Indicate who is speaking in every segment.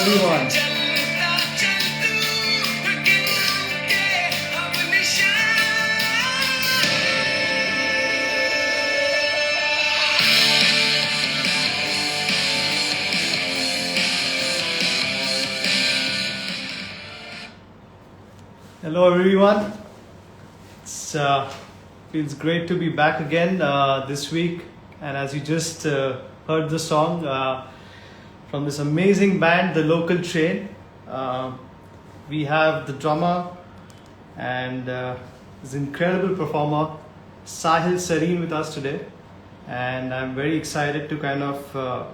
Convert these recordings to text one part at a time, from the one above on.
Speaker 1: everyone. Hello everyone. It's feels great to be back again this week, and as you just heard the song from this amazing band, the Local Train. We have the drummer and this incredible performer, Sahil Sarin, with us today, and I'm very excited to kind of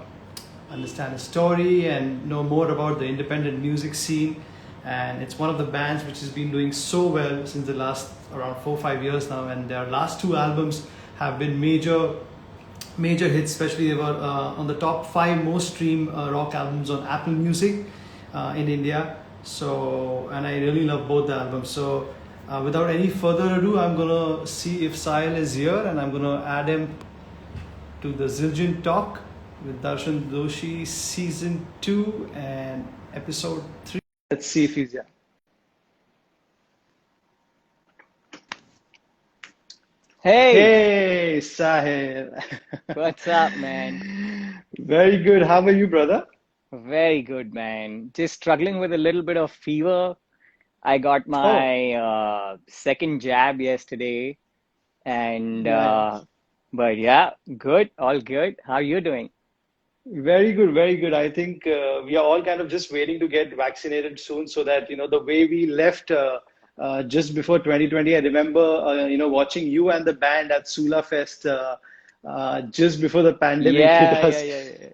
Speaker 1: understand his story and know more about the independent music scene. And it's one of the bands which has been doing so well since the last around 4 or 5 years now, and their last two albums have been major hits. Especially they were on the top 5 most streamed rock albums on Apple Music in India. So, and I really love both the albums. So without any further ado, I'm gonna see if Sahil is here, and I'm gonna add him to the Zildjian Talk with Darshan Doshi season 2 and episode 3. Let's see if he's here.
Speaker 2: Hey,
Speaker 1: Hey, Sahil.
Speaker 2: what's up, man?
Speaker 1: Very good. How are you, brother?
Speaker 2: Very good, man. Just struggling with a little bit of fever. I got
Speaker 1: Oh,
Speaker 2: my second jab yesterday, and
Speaker 1: nice.
Speaker 2: but yeah, good, all good. How are you doing?
Speaker 1: Very good, very good. I think we are all kind of just waiting to get vaccinated soon so that, the way we left just before 2020, I remember, watching you and the band at Sula Fest just before the pandemic hit
Speaker 2: Yeah, yeah,
Speaker 1: us.
Speaker 2: yeah, yeah.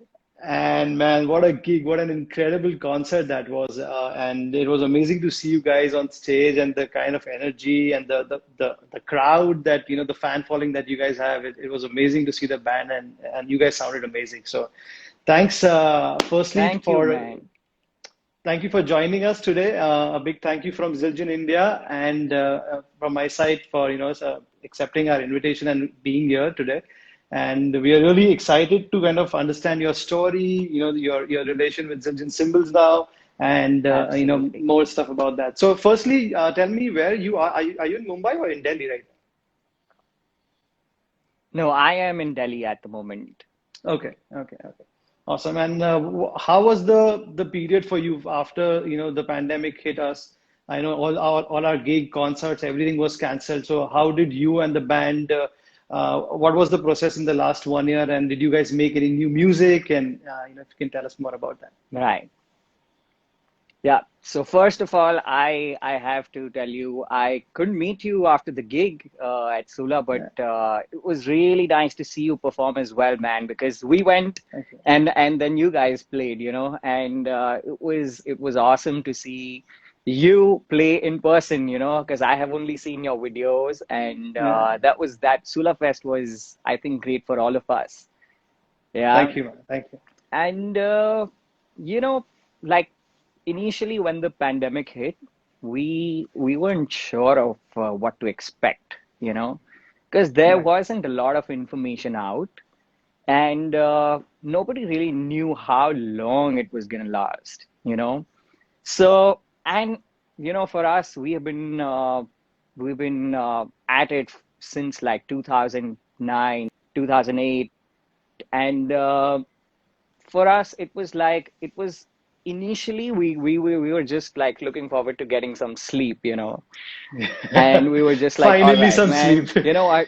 Speaker 1: And man, what a gig, what an incredible concert that was. And it was amazing to see you guys on stage and the kind of energy and the crowd that, the fan following that you guys have. It was amazing to see the band, and you guys sounded amazing. So thanks, firstly,
Speaker 2: Thank you,
Speaker 1: for
Speaker 2: man.
Speaker 1: thank you for joining us today. A big thank you from Zildjian India, and from my side for accepting our invitation and being here today. And we are really excited to kind of understand your story, your relation with Zildjian Symbols now, and
Speaker 2: Absolutely.
Speaker 1: more stuff about that. So, firstly, tell me where you are. Are you in Mumbai or in Delhi right
Speaker 2: No, I am in Delhi at the moment.
Speaker 1: now? Okay, okay, okay. Awesome. And how was the period for you after the pandemic hit us? I know all our gig concerts, everything was canceled. So how did you and the band? What was the process in the last 1 year? And did you guys make any new music? And if you can tell us more about that.
Speaker 2: Right. Yeah. So first of all, I have to tell you, I couldn't meet you after the gig at Sula, but
Speaker 1: Yeah.
Speaker 2: it was really nice to see you perform as well, man. Because we went
Speaker 1: Thank you.
Speaker 2: and then you guys played, and it was awesome to see you play in person, because I have only seen your videos, and
Speaker 1: Yeah.
Speaker 2: that Sula Fest was, I think, great for all of us. Yeah.
Speaker 1: Thank you, man. Thank you.
Speaker 2: And you know, like initially when the pandemic hit, we weren't sure of what to expect, because there
Speaker 1: Right.
Speaker 2: wasn't a lot of information out, and nobody really knew how long it was gonna last. So, and for us, we've been at it since like 2009, 2008, and for us, it was initially we were just like looking forward to getting some sleep, and we were just like, all
Speaker 1: Finally,
Speaker 2: right,
Speaker 1: some
Speaker 2: man,
Speaker 1: sleep.
Speaker 2: yeah,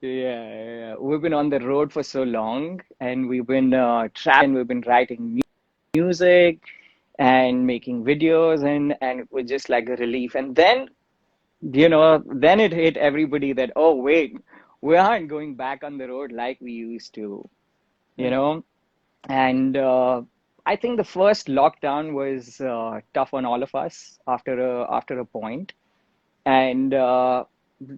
Speaker 2: yeah, yeah. We've been on the road for so long, and we've been traveling, we've been writing music and making videos, and it was just like a relief. And then it hit everybody that, oh wait, we aren't going back on the road like we used to, you
Speaker 1: Yeah.
Speaker 2: know. And I think the first lockdown was tough on all of us after a point. And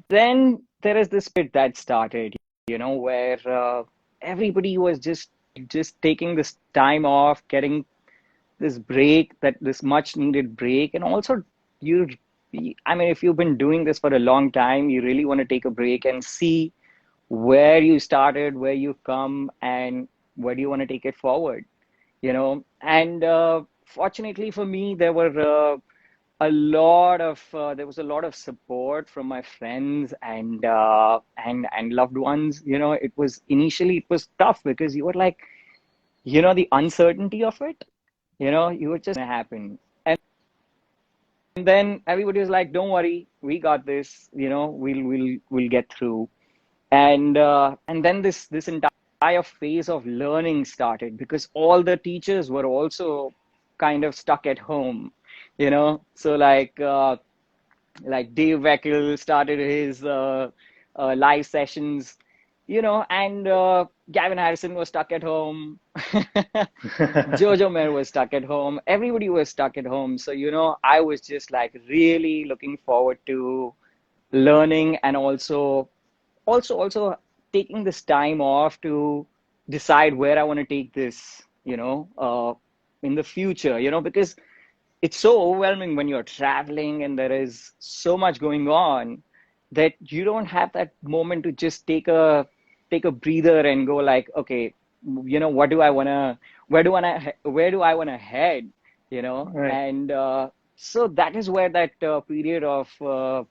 Speaker 2: then there is this bit that started, where everybody was just taking this time off, getting this break, that this much needed break. And also, you, I mean, if you've been doing this for a long time, you really want to take a break and see where you started, where you've come, and where do you want to take it forward. And fortunately for me, there was a lot of support from my friends and loved ones. It was tough because you were like, the uncertainty of it. You were just gonna happen. And then everybody was like, "Don't worry, we got this. We'll get through." And then this entire phase of learning started because all the teachers were also kind of stuck at home. So like Dave Weckl started his live sessions, and Gavin Harrison was stuck at home. Jojo Mayer was stuck at home. Everybody was stuck at home. So, I was just like really looking forward to learning and also taking this time off to decide where I want to take this, in the future, because it's so overwhelming when you're traveling and there is so much going on that you don't have that moment to just take a breather and go like, okay, what do I want to where do I want to head,
Speaker 1: Right.
Speaker 2: and so that is where that period of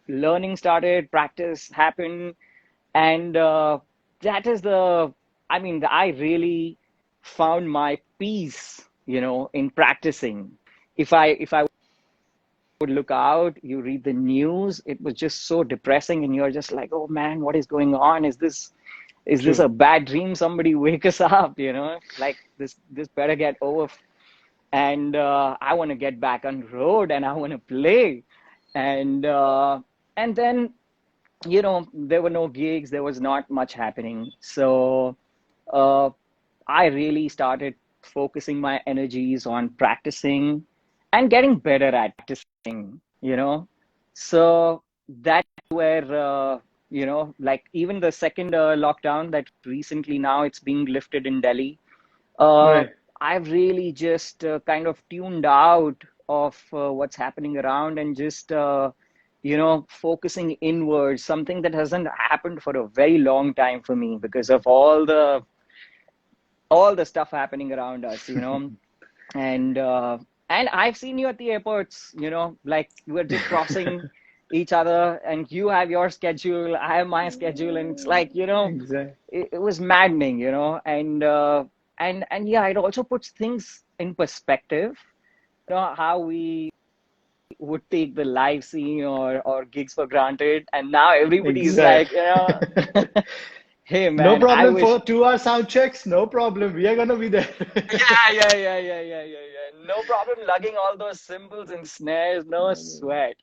Speaker 2: learning started, practice happened, and that is I really found my peace, in practicing. If I would look out, you read the news, it was just so depressing, and you're just like, oh man, what is going on? Is this
Speaker 1: True.
Speaker 2: a bad dream? Somebody wake us up, like this better get over. And I want to get back on the road and I want to play. And then, there were no gigs, there was not much happening. So uh, I really started focusing my energies on practicing and getting better at practicing, So that's where, like even the second lockdown that recently now it's being lifted in Delhi, uh,
Speaker 1: Right.
Speaker 2: I've really just kind of tuned out of what's happening around and just, focusing inwards, something that hasn't happened for a very long time for me because of all the stuff happening around us, and I've seen you at the airports, like we're just crossing each other, and you have your schedule, I have my schedule, and it's like,
Speaker 1: Exactly.
Speaker 2: it was maddening, and yeah, it also puts things in perspective, how we would take the live scene or gigs for granted, and now everybody's like,
Speaker 1: Exactly.
Speaker 2: hey
Speaker 1: No
Speaker 2: man, I
Speaker 1: problem
Speaker 2: wish.
Speaker 1: for 2 hour sound checks. No problem. We are gonna be there.
Speaker 2: Yeah. No problem lugging all those cymbals and snares, no sweat.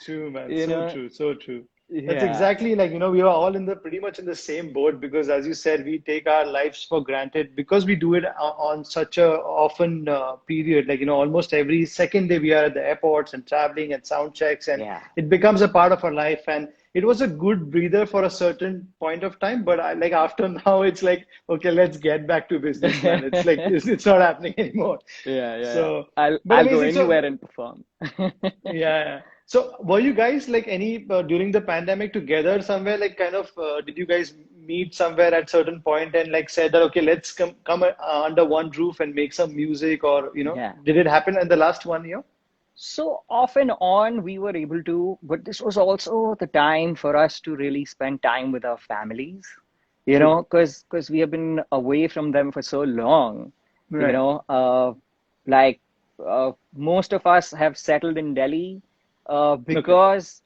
Speaker 1: True, man.
Speaker 2: You
Speaker 1: So
Speaker 2: know,
Speaker 1: true. So true. That's
Speaker 2: yeah,
Speaker 1: exactly like, we are all in the pretty much in the same boat because, as you said, we take our lives for granted because we do it on such a often period. Like, almost every second day we are at the airports and traveling and sound checks, and
Speaker 2: yeah,
Speaker 1: it becomes a part of our life. And it was a good breather for a certain point of time, but like after now, it's like, okay, let's get back to business, man. It's like it's not happening anymore.
Speaker 2: yeah.
Speaker 1: So,
Speaker 2: I'll
Speaker 1: but
Speaker 2: I'll go
Speaker 1: amazing. So,
Speaker 2: anywhere and perform.
Speaker 1: yeah. So were you guys like any during the pandemic together somewhere? Like, kind of, did you guys meet somewhere at certain point and like said that, okay, let's come under one roof and make some music, or
Speaker 2: Yeah.
Speaker 1: did it happen in the last 1 year?
Speaker 2: So off and on, we were able to, but this was also the time for us to really spend time with our families,
Speaker 1: True.
Speaker 2: because we have been away from them for so long, you
Speaker 1: Right.
Speaker 2: know, uh, like most of us have settled in Delhi
Speaker 1: Okay.
Speaker 2: because,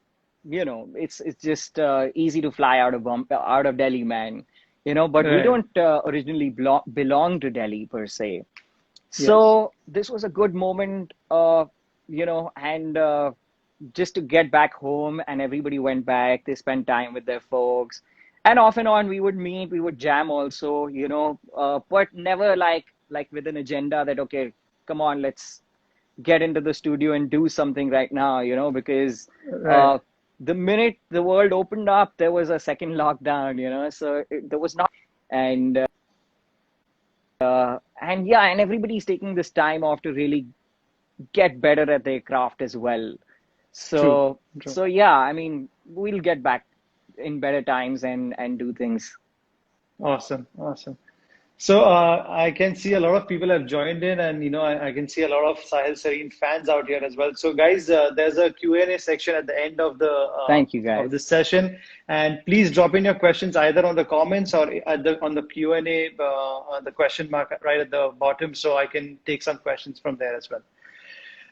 Speaker 2: it's just easy to fly out of Delhi, man, but we
Speaker 1: Right.
Speaker 2: don't originally belong to Delhi per se.
Speaker 1: Yes.
Speaker 2: So this was a good moment, and just to get back home, and everybody went back. They spent time with their folks, and off and on we would meet, we would jam also, but never like with an agenda that okay, come on, let's get into the studio and do something right now, because
Speaker 1: Right.
Speaker 2: uh, the minute the world opened up, there was a second lockdown, so there was not, and and yeah, and everybody's taking this time off to really get better at their craft as well.
Speaker 1: True.
Speaker 2: So
Speaker 1: True.
Speaker 2: so yeah, I mean, we'll get back in better times and do things.
Speaker 1: Awesome. Awesome. So I can see a lot of people have joined in, and I can see a lot of Sahil Sarin fans out here as well. So guys, there's a Q&A section at the end of the
Speaker 2: Thank you,
Speaker 1: of this
Speaker 2: guys.
Speaker 1: session, and please drop in your questions either on the comments or on the Q&A, on the question mark right at the bottom, so I can take some questions from there as well.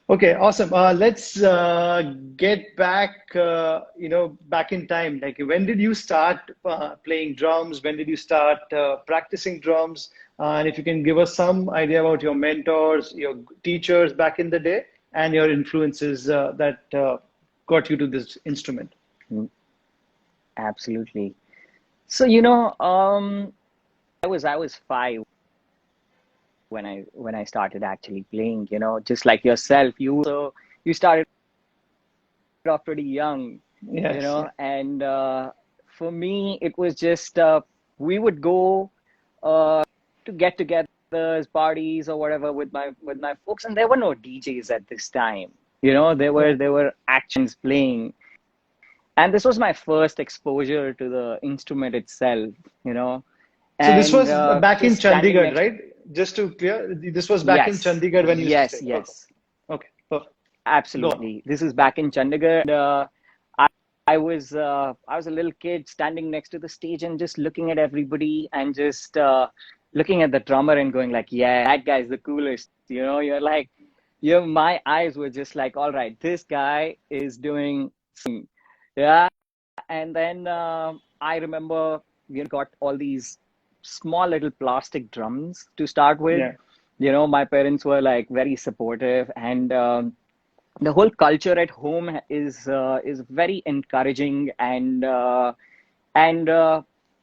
Speaker 1: Okay, awesome. Let's get back, back in time. Like, when did you start playing drums? When did you start practicing drums? And if you can give us some idea about your mentors, your teachers back in the day, and your influences that got you to this instrument.
Speaker 2: Mm, absolutely. So, I was 5 when I started actually playing, just like yourself. You started off pretty young,
Speaker 1: Yes. Yeah.
Speaker 2: and for me, it was just we would go to get-togethers, parties, or whatever with my folks, and there were no DJs at this time. There
Speaker 1: Yeah.
Speaker 2: were actions playing, and this was my first exposure to the instrument itself. You know,
Speaker 1: So this
Speaker 2: and
Speaker 1: was back in
Speaker 2: just standing
Speaker 1: Chandigarh,
Speaker 2: next.
Speaker 1: right? Just to clear, this was back in
Speaker 2: Yes,
Speaker 1: Chandigarh when you used to stay.
Speaker 2: yes,
Speaker 1: Okay.
Speaker 2: yes.
Speaker 1: Okay. Perfect. Go on.
Speaker 2: Absolutely. This is back in Chandigarh. And, I, I was a little kid standing next to the stage and just looking at everybody and just looking at the drummer and going like, yeah, that guy's the coolest. You're like, my eyes were just like, all right, this guy is doing something. Yeah. And then I remember we got all these small little plastic drums to start with.
Speaker 1: Yeah.
Speaker 2: My parents were like very supportive, and the whole culture at home is very encouraging and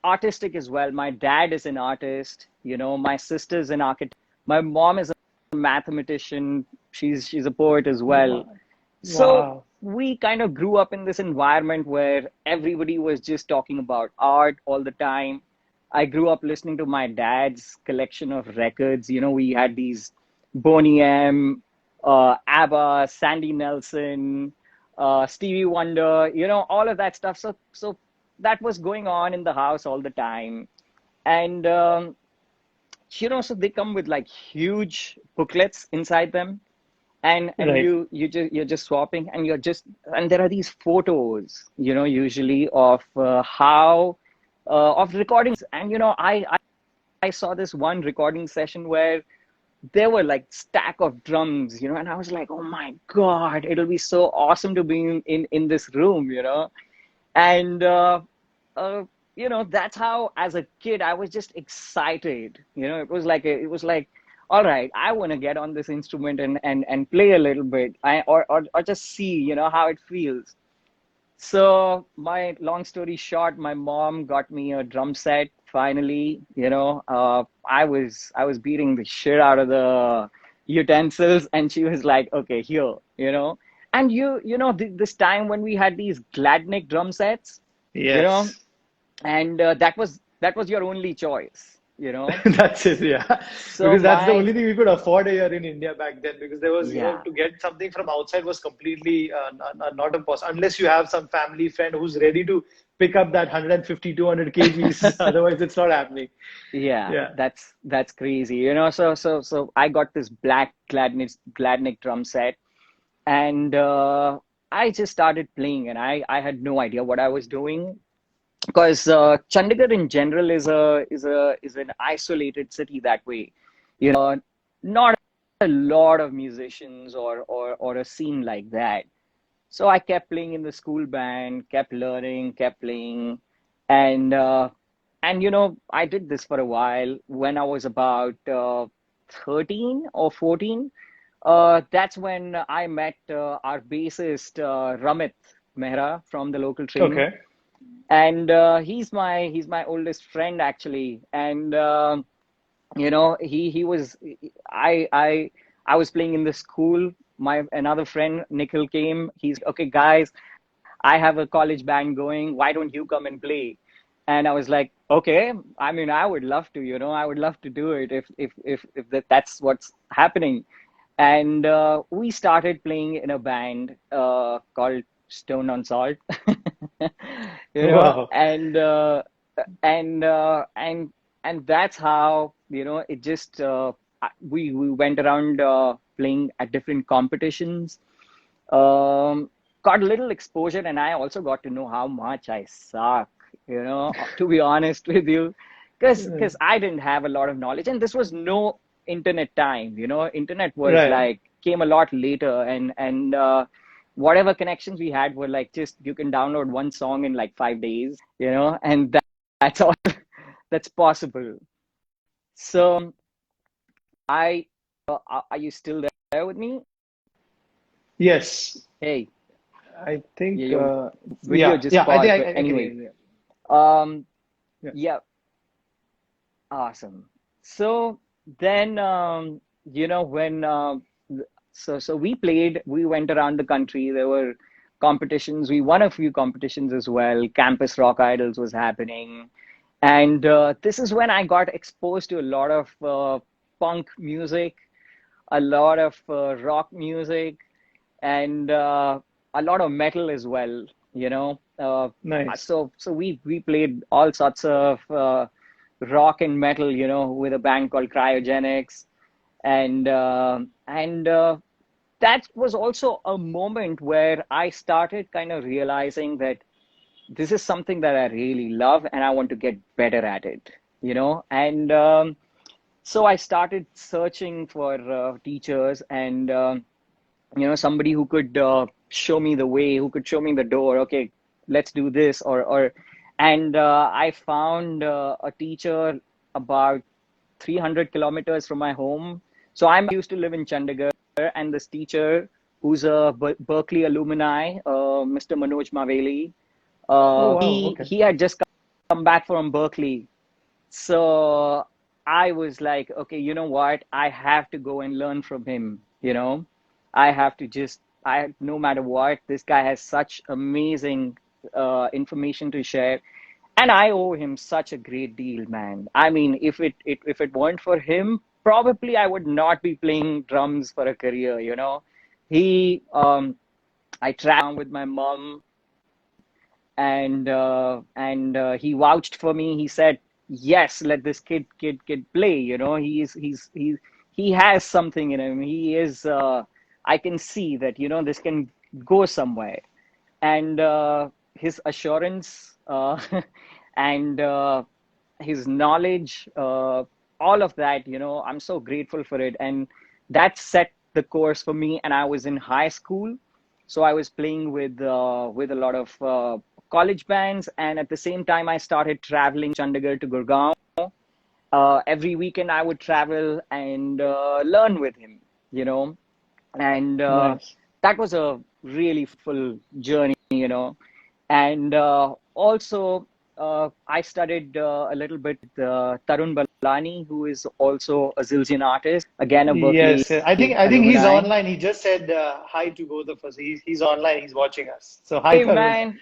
Speaker 2: artistic as well. My dad is an artist. My sister's an architect. My mom is a mathematician. She's a poet as well.
Speaker 1: Wow.
Speaker 2: So
Speaker 1: Wow.
Speaker 2: we kind of grew up in this environment where everybody was just talking about art all the time. I grew up listening to my dad's collection of records. We had these Boney M, ABBA, Sandy Nelson, Stevie Wonder, all of that stuff. So that was going on in the house all the time. And so they come with like huge booklets inside them, and
Speaker 1: Right.
Speaker 2: you're just swapping, and there are these photos, usually of recordings. And I saw this one recording session where there were like stack of drums, and I was like, oh my God, it'll be so awesome to be in this room, and uh, that's how, as a kid, I was just excited. It was like, all right, I want to get on this instrument and play a little bit, or just see, how it feels. So, my long story short, my mom got me a drum set finally. I was beating the shit out of the utensils, and she was like, "Okay, here, And this time when we had these Gladnick drum sets, you know,
Speaker 1: Yes.
Speaker 2: and that was your only choice.
Speaker 1: That's it, yeah.
Speaker 2: So
Speaker 1: Because that's the
Speaker 2: my
Speaker 1: only thing we could afford here in India back then. Because there was,
Speaker 2: yeah,
Speaker 1: to get something from outside was completely not impossible unless you have some family friend who's ready to pick up that 150, 200 kgs. Otherwise, it's not happening.
Speaker 2: yeah,
Speaker 1: Yeah.
Speaker 2: that's crazy. So I got this black Gladnick drum set, and I just started playing, and I had no idea what I was doing, because Chandigarh in general is an isolated city that way. Not a lot of musicians or a scene like that. So I kept playing in the school band, kept learning, kept playing, and I did this for a while. When I was about 13 or 14, that's when I met our bassist Ramit Mehra from the local train,
Speaker 1: Okay.
Speaker 2: and he's my oldest friend actually. And he was I was playing in the school. My another friend Nikhil came. He's okay, guys, I have a college band going, why don't you come and play? And I was like, okay, I mean, I would love to, I would love to do it if that's what's happening. And we started playing in a band called Stone on Salt.
Speaker 1: Wow.
Speaker 2: And and that's how it just we went around playing at different competitions, got a little exposure, and I also got to know how much I suck, to be honest with you, because I didn't have a lot of knowledge, and this was no internet time, internet was
Speaker 1: Right.
Speaker 2: like came a lot later, and whatever connections we had were like just you can download one song in like 5 days, and that's all that's possible. So I are you still there with me?
Speaker 1: Yes.
Speaker 2: Hey,
Speaker 1: I
Speaker 2: yeah,
Speaker 1: think.
Speaker 2: your video
Speaker 1: Yeah.
Speaker 2: just
Speaker 1: Yeah. I think
Speaker 2: paused, but
Speaker 1: I can hear
Speaker 2: anyway,
Speaker 1: you.
Speaker 2: um,
Speaker 1: Yeah.
Speaker 2: yeah, awesome. So then, when so we played, we went around the country. There were competitions. We won a few competitions as well. Campus Rock Idols was happening, and this is when I got exposed to a lot of punk music, a lot of rock music, and a lot of metal as well.
Speaker 1: Nice.
Speaker 2: So we played all sorts of rock and metal, with a band called Cryogenics, and that was also a moment where I started kind of realizing that this is something that I really love and I want to get better at it, and so I started searching for teachers and somebody who could show me the way, who could show me the door. Okay, let's do this, and I found a teacher about 300 kilometers from my home. So I used to live in Chandigarh, and this teacher, who's a Berkeley alumni, Mr. Manoj Maveli,
Speaker 1: Oh wow. Okay.
Speaker 2: he had just come back from Berkeley. So I was like, okay, you know what? I have to go and learn from him, I have to no matter what, this guy has such amazing information to share. And I owe him such a great deal, man. I mean, if it weren't for him, probably I would not be playing drums for a career, He, I traveled with my mom, and he vouched for me. He said, "Yes, let this kid play. He has something in him. He is. I can see that this can go somewhere." And his assurance and his knowledge, all of that, I'm so grateful for it. And that set the course for me. And I was in high school, so I was playing with a lot of college bands, and at the same time, I started traveling Chandigarh to Gurgaon. Every weekend, I would travel and learn with him, and
Speaker 1: Nice.
Speaker 2: that was a really full journey, and also I studied a little bit Tarun Balani, who is also a Zildjian artist, again a Berkeley
Speaker 1: Yes. I think he's
Speaker 2: alumni.
Speaker 1: online. He just said hi to both of us. He's online. He's watching us. So hi,
Speaker 2: Hey
Speaker 1: Tarun.
Speaker 2: man,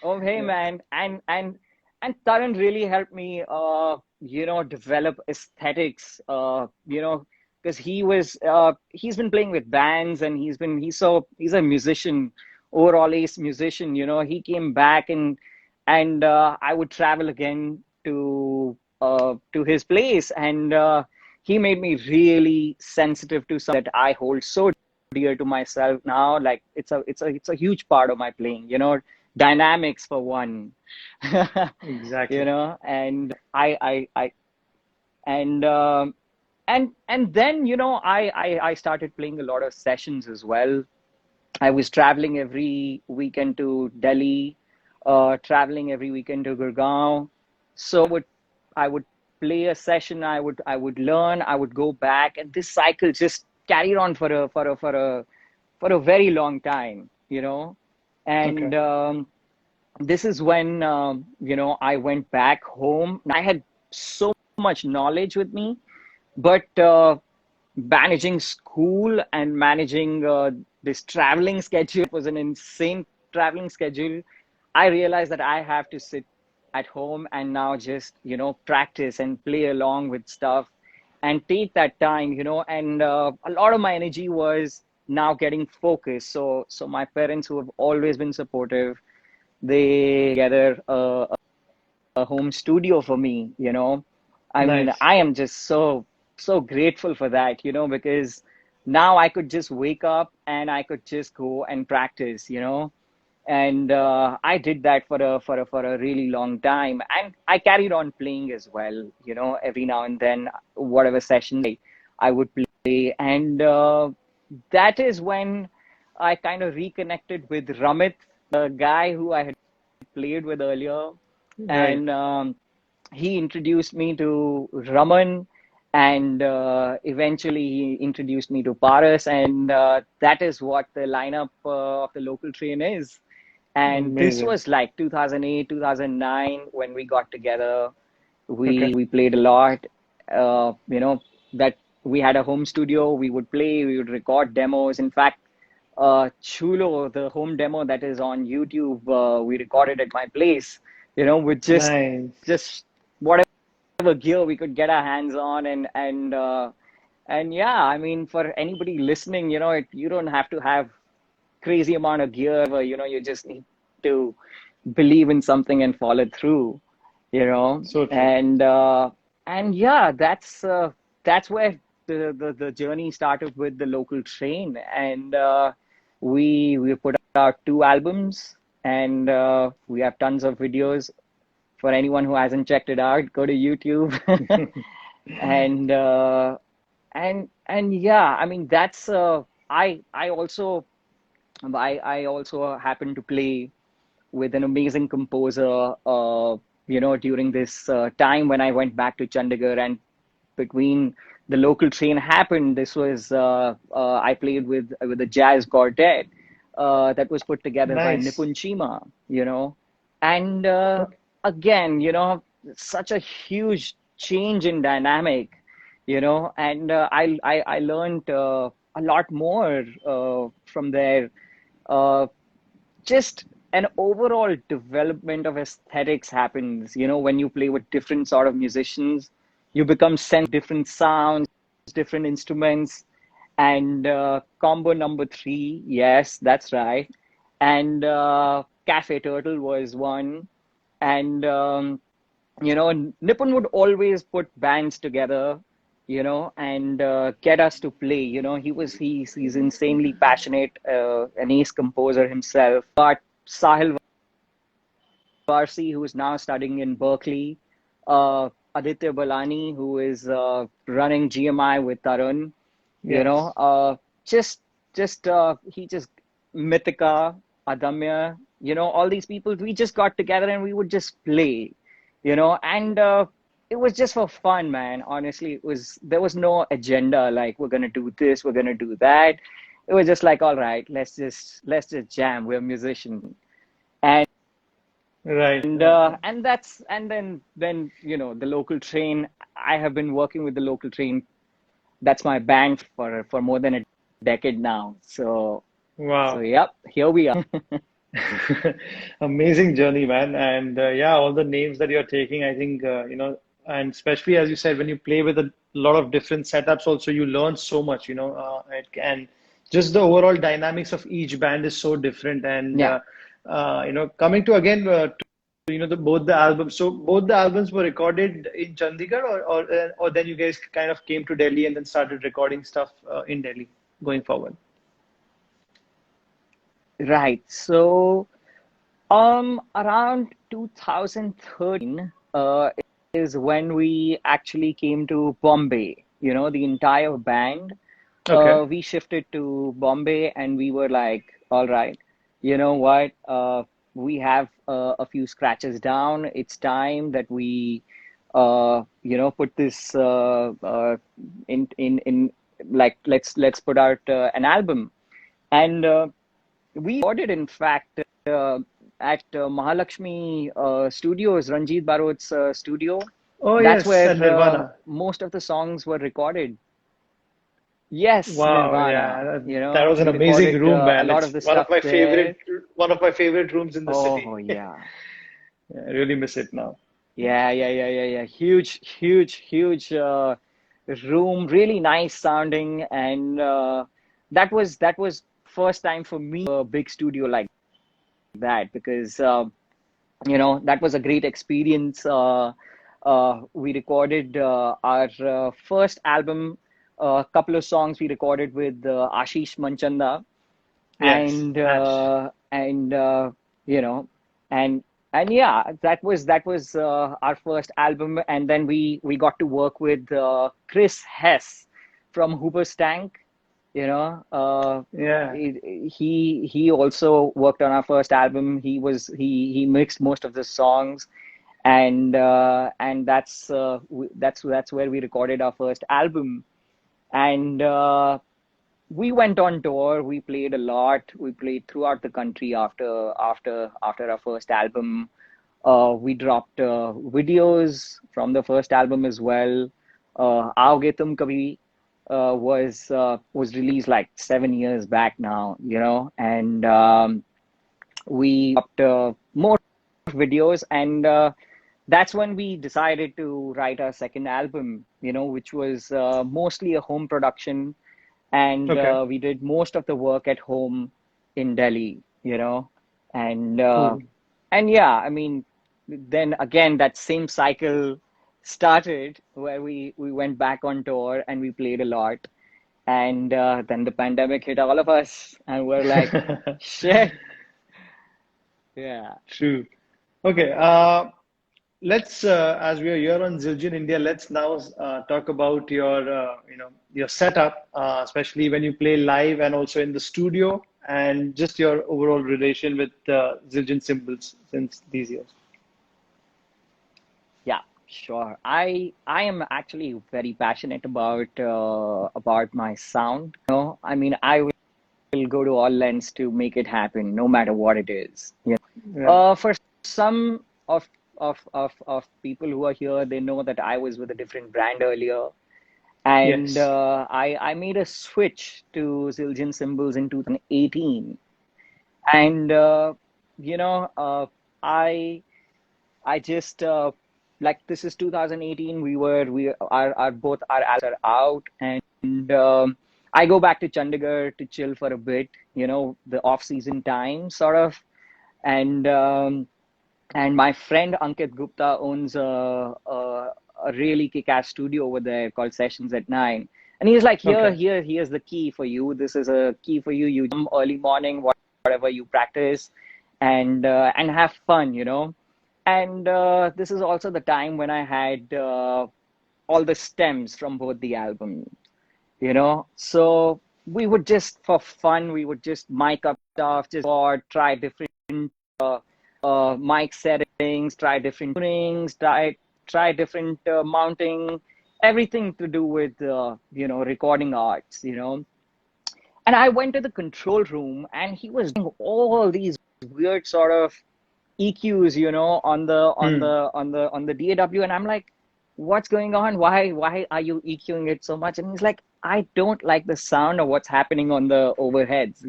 Speaker 2: oh hey
Speaker 1: Yeah.
Speaker 2: man, and Tarun really helped me, develop aesthetics, because he's been playing with bands, and he's a musician, overall ace musician. He came back, and I would travel again to his place, and he made me really sensitive to something that I hold so dear to myself now. Like it's a huge part of my playing. Dynamics for one.
Speaker 1: Exactly.
Speaker 2: And I and and then I started playing a lot of sessions as well. I was traveling every weekend to Delhi, traveling every weekend to Gurgaon. So I would play a session. I would learn. I would go back, and this cycle just carried on for a very long time.
Speaker 1: Okay.
Speaker 2: And this is when I went back home. I had so much knowledge with me, but managing school and managing this traveling schedule was an insane traveling schedule. I realized that I have to sit at home and now just practice and play along with stuff and take that time, and a lot of my energy was now getting focused. So my parents, who have always been supportive, they together a home studio for me, I mean,
Speaker 1: Nice.
Speaker 2: I am just so grateful for that, because now I could just wake up and I could just go and practice. And I did that for a really long time, and I carried on playing as well. Every now and then, whatever sessions I would play, and that is when I kind of reconnected with Ramit, the guy who I had played with earlier,
Speaker 1: Right.
Speaker 2: and he introduced me to Raman, and eventually he introduced me to Paras, and that is what the lineup of the local train is. And this
Speaker 1: Amazing.
Speaker 2: was like 2008, 2009 when we got together.
Speaker 1: Okay.
Speaker 2: We played a lot. That we had a home studio. We would play. We would record demos. In fact, Chulo, the home demo that is on YouTube, we recorded at my place. With
Speaker 1: Nice.
Speaker 2: just whatever gear we could get our hands on, and yeah, I mean, for anybody listening, you don't have to have crazy amount of gear. You just need to believe in something and follow through. you know
Speaker 1: So true.
Speaker 2: and and yeah, that's where the journey started with the local train. And we put out 2 albums, and we have tons of videos. For anyone who hasn't checked it out, go to YouTube. and and yeah, I mean, that's I also happen to play with an amazing composer, during this time when I went back to Chandigarh, and between the local train happened, this was I played with a jazz quartet that was put together by
Speaker 1: Nice.
Speaker 2: Nipun Chima, and
Speaker 1: Okay.
Speaker 2: again, such a huge change in dynamic, and I learned a lot more from there. Uh, just an overall development of aesthetics happens, when you play with different sort of musicians. You become sensitive to different sounds, different instruments. And combo number three, yes, that's right. And Cafe Turtle was one. And Nippon would always put bands together, and get us to play. He's insanely passionate, an ace composer himself. But Sahil Varsi, who is now studying in Berkeley, Aditya Balani, who is running GMI with Tarun, you know,
Speaker 1: Yes.
Speaker 2: uh, just he just Mythica, Adamya, all these people. We just got together and we would just play, and it was just for fun, man. Honestly, there was no agenda like we're gonna do this, we're gonna do that. It was just like, all right, let's just jam. We're musicians.
Speaker 1: Right.
Speaker 2: And
Speaker 1: Right.
Speaker 2: then the local train. I have been working with the local train. That's my band for more than a decade now. So
Speaker 1: Wow.
Speaker 2: yep, here we are.
Speaker 1: Amazing journey, man. And yeah, all the names that you're taking, I think, and especially as you said, when you play with a lot of different setups, also you learn so much, and just the overall dynamics of each band is so different. And,
Speaker 2: Yeah.
Speaker 1: coming to again, both the albums. So both the albums were recorded in Chandigarh, or then you guys kind of came to Delhi and then started recording stuff in Delhi going forward.
Speaker 2: Right. So around 2013 is when we actually came to Bombay. The entire band.
Speaker 1: Okay.
Speaker 2: We shifted to Bombay, and we were like, all right, you know what? We have a few scratches down. It's time that we, put this in like let's put out an album. And we recorded, in fact, at Mahalakshmi Studios, Ranjit Barod's studio.
Speaker 1: Oh
Speaker 2: That's
Speaker 1: yes,
Speaker 2: where
Speaker 1: and Nirvana.
Speaker 2: most of the songs were recorded. Yes,
Speaker 1: Wow,
Speaker 2: Nirvana.
Speaker 1: yeah, that was an
Speaker 2: We
Speaker 1: amazing
Speaker 2: recorded
Speaker 1: room,
Speaker 2: a
Speaker 1: man.
Speaker 2: lot of
Speaker 1: It's
Speaker 2: the stuff there.
Speaker 1: one of my favorite rooms in the city.
Speaker 2: Oh, yeah.
Speaker 1: Yeah, I really miss it now.
Speaker 2: Yeah. Huge, huge, huge room, really nice sounding. And that was first time for me a big studio like that, because that was a great experience. We recorded our first album, a couple of songs we recorded with Ashish Manchanda,
Speaker 1: Yes,
Speaker 2: and
Speaker 1: Ash.
Speaker 2: you know, and yeah, that was our first album, and then we got to work with Chris Hess from Hooperstank. You know,
Speaker 1: Yeah.
Speaker 2: he also worked on our first album. He mixed most of the songs, and that's where we recorded our first album. And we went on tour. We played a lot. We played throughout the country after our first album. We dropped videos from the first album as well. Aoge Tum Kabhi was released like 7 years back now, and we dropped more videos, and that's when we decided to write our second album, which was mostly a home production, and
Speaker 1: Okay.
Speaker 2: we did most of the work at home in Delhi, and
Speaker 1: Cool.
Speaker 2: yeah, I mean, then again that same cycle started where we went back on tour and we played a lot, and then the pandemic hit all of us, and we're like, shit, yeah,
Speaker 1: True. Okay. Let's, as we are here on Zildjian India, let's now talk about your setup, especially when you play live and also in the studio, and just your overall relation with Zildjian cymbals since these years.
Speaker 2: yeah, sure. I am actually very passionate about my sound. I mean, I will go to all lengths to make it happen, no matter what it is.
Speaker 1: Yeah.
Speaker 2: For some of people who are here, they know that I was with a different brand earlier, and
Speaker 1: Yes.
Speaker 2: I made a switch to Zildjian cymbals in 2018, and you know, I I just like, this is 2018. Our both our albums are out, and I go back to Chandigarh to chill for a bit. The off season time sort of, and my friend Ankit Gupta owns a really kick-ass studio over there called Sessions at Nine. And he's like,
Speaker 1: Okay.
Speaker 2: here's the key for you. This is a key for you. You come early morning, whatever you practice, and have fun, And this is also the time when I had all the stems from both the albums, So we would just, for fun, we would just mic up stuff, just or try different mic settings, try different tunings, try different mounting, everything to do with recording arts, And I went to the control room, and he was doing all these weird sort of EQs,
Speaker 1: Hmm.
Speaker 2: on the DAW, and I'm like, what's going on? Why are you EQing it so much? And he's like, I don't like the sound of what's happening on the overheads,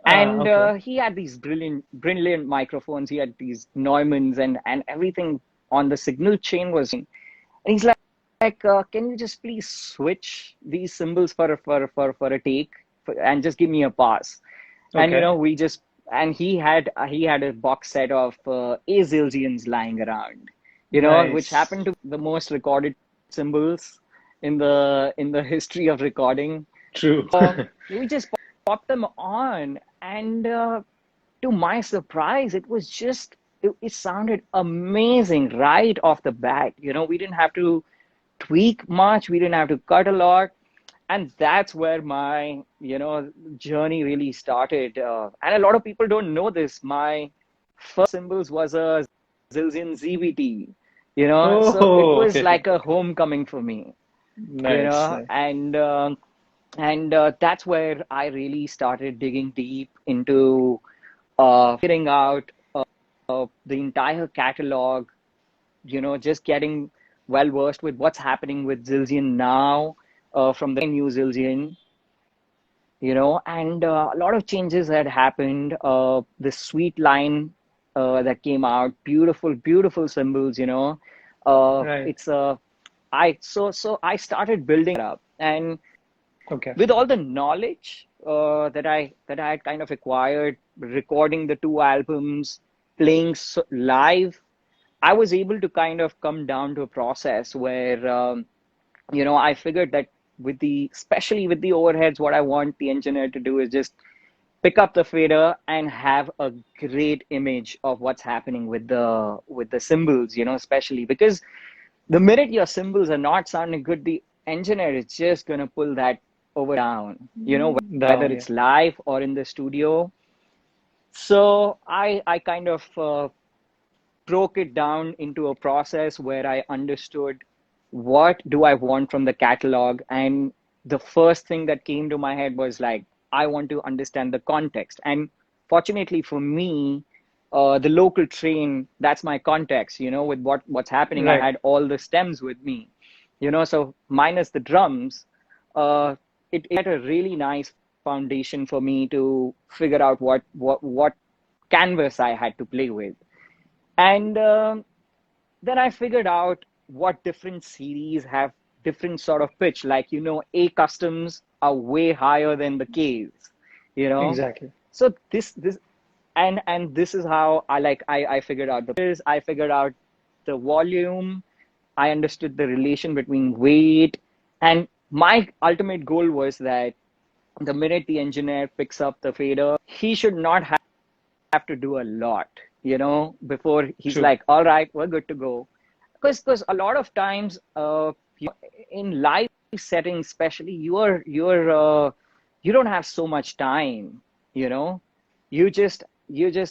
Speaker 2: And
Speaker 1: Okay.
Speaker 2: he had these brilliant microphones. He had these Neumanns, and everything on the signal chain was. And he's like, can you just please switch these cymbals for a take, and just give me a pass? And
Speaker 1: Okay.
Speaker 2: we just, and he had a box set of A Zildjians lying around, which
Speaker 1: Nice.
Speaker 2: happened to be the most recorded cymbals in the history of recording.
Speaker 1: True.
Speaker 2: We just popped them on, and to my surprise, it sounded amazing right off the bat. We didn't have to tweak much, we didn't have to cut a lot, and that's where my journey really started. And a lot of people don't know this. My first cymbals was a Zildjian ZVT, so it
Speaker 1: Oh,
Speaker 2: was
Speaker 1: okay.
Speaker 2: like a homecoming for me,
Speaker 1: Nice, nice.
Speaker 2: and that's where I really started digging deep into figuring out the entire catalog, just getting well versed with what's happening with Zildjian now, from the new Zildjian, and a lot of changes had happened. The sweet line that came out, beautiful, beautiful symbols,
Speaker 1: Right.
Speaker 2: it's so I started building up, and
Speaker 1: Okay.
Speaker 2: with all the knowledge that I had kind of acquired recording the two albums, playing live, I was able to kind of come down to a process where, I figured that especially with the overheads, what I want the engineer to do is just pick up the fader and have a great image of what's happening with the cymbals, especially because the minute your cymbals are not sounding good, the engineer is just going to pull that over down, whether
Speaker 1: Down, yeah.
Speaker 2: it's live or in the studio. So I kind of broke it down into a process where I understood what do I want from the catalog. And the first thing that came to my head was like, I want to understand the context. And fortunately for me, the local train, that's my context, with what's happening. I
Speaker 1: Right.
Speaker 2: had all the stems with me, so minus the drums, uh, it had a really nice foundation for me to figure out what canvas I had to play with. And then I figured out what different series have different sort of pitch. Like, A customs are way higher than the Ks, you know?
Speaker 1: Exactly.
Speaker 2: So and this is how I figured out I figured out the volume. I understood the relation between weight. And my ultimate goal was that the minute the engineer picks up the fader, he should not have to do a lot, before he's
Speaker 1: True.
Speaker 2: like, all right, we're good to go. Because a lot of times, in live settings, especially, you don't have so much time, you know. You just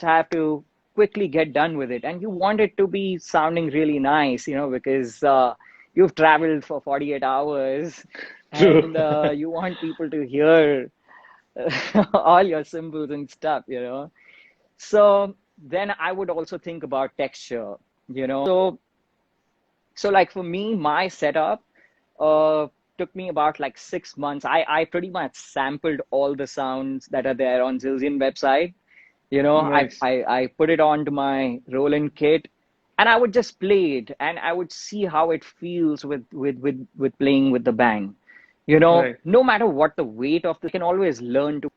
Speaker 2: have to quickly get done with it, and you want it to be sounding really nice, because you've traveled for 48 hours,
Speaker 1: True.
Speaker 2: and you want people to hear all your symbols and stuff, So then I would also think about texture, so like for me, my setup uh took me about like 6 months. I pretty much sampled all the sounds that are there on Zildjian website.
Speaker 1: Nice.
Speaker 2: I put it onto my Roland kit, and I would just play it, and I would see how it feels with playing with the band.
Speaker 1: Right.
Speaker 2: No matter what the weight of the, can always learn to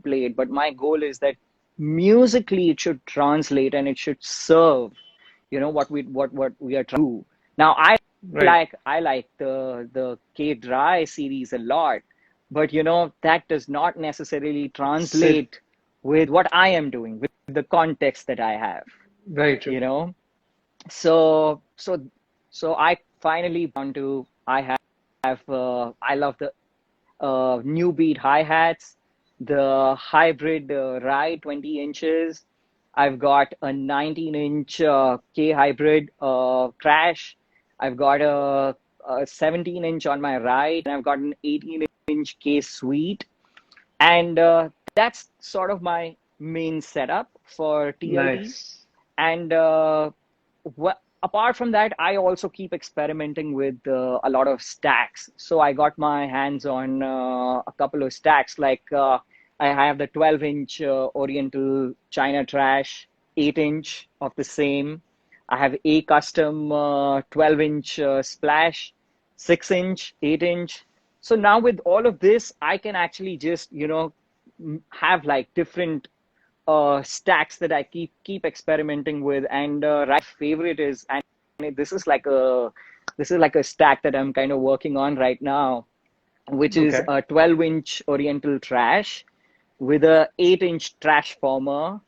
Speaker 2: play it, but my goal is that musically it should translate and it should serve, what we are trying to do. Now
Speaker 1: Right.
Speaker 2: I like the K Dry series a lot, but that does not necessarily
Speaker 1: Sit.
Speaker 2: translate with what I am doing, with the context that I have,
Speaker 1: Very
Speaker 2: you
Speaker 1: true.
Speaker 2: know. So so so I finally found to I love the new beat hi-hats, the hybrid ride 20 inches. I've got a 19-inch K hybrid crash. I've got a 17-inch on my right, and I've got an 18-inch K suite. And that's sort of my main setup for TLT.
Speaker 1: Nice.
Speaker 2: And apart from that, I also keep experimenting with a lot of stacks. So I got my hands on a couple of stacks. Like I have the 12-inch Oriental China Trash, 8-inch of the same. I have a custom 12-inch Splash, 6-inch, 8-inch. So now with all of this, I can actually just, have like different stacks that I keep experimenting with. And favorite is, and this is like a stack that I'm kind of working on right now, which is
Speaker 1: Okay.
Speaker 2: a 12-inch Oriental Trash with a 8-inch Trash Former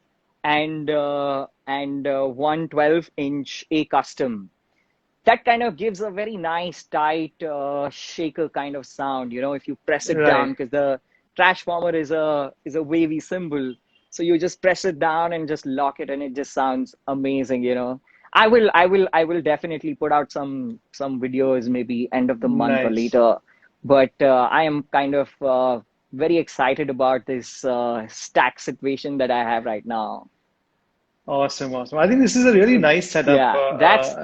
Speaker 2: and one 12-inch A Custom. That kind of gives a very nice tight shaker kind of sound, if you press it down,
Speaker 1: Right.
Speaker 2: because the trash former is a wavy cymbal. So you just press it down and just lock it, and it just sounds amazing. I will definitely put out some videos maybe end of the month or
Speaker 1: Nice.
Speaker 2: later. But I am kind of very excited about this stack situation that I have right now.
Speaker 1: Awesome. Awesome. I think this is a really
Speaker 2: So
Speaker 1: nice setup.
Speaker 2: yeah,
Speaker 1: And
Speaker 2: that's most.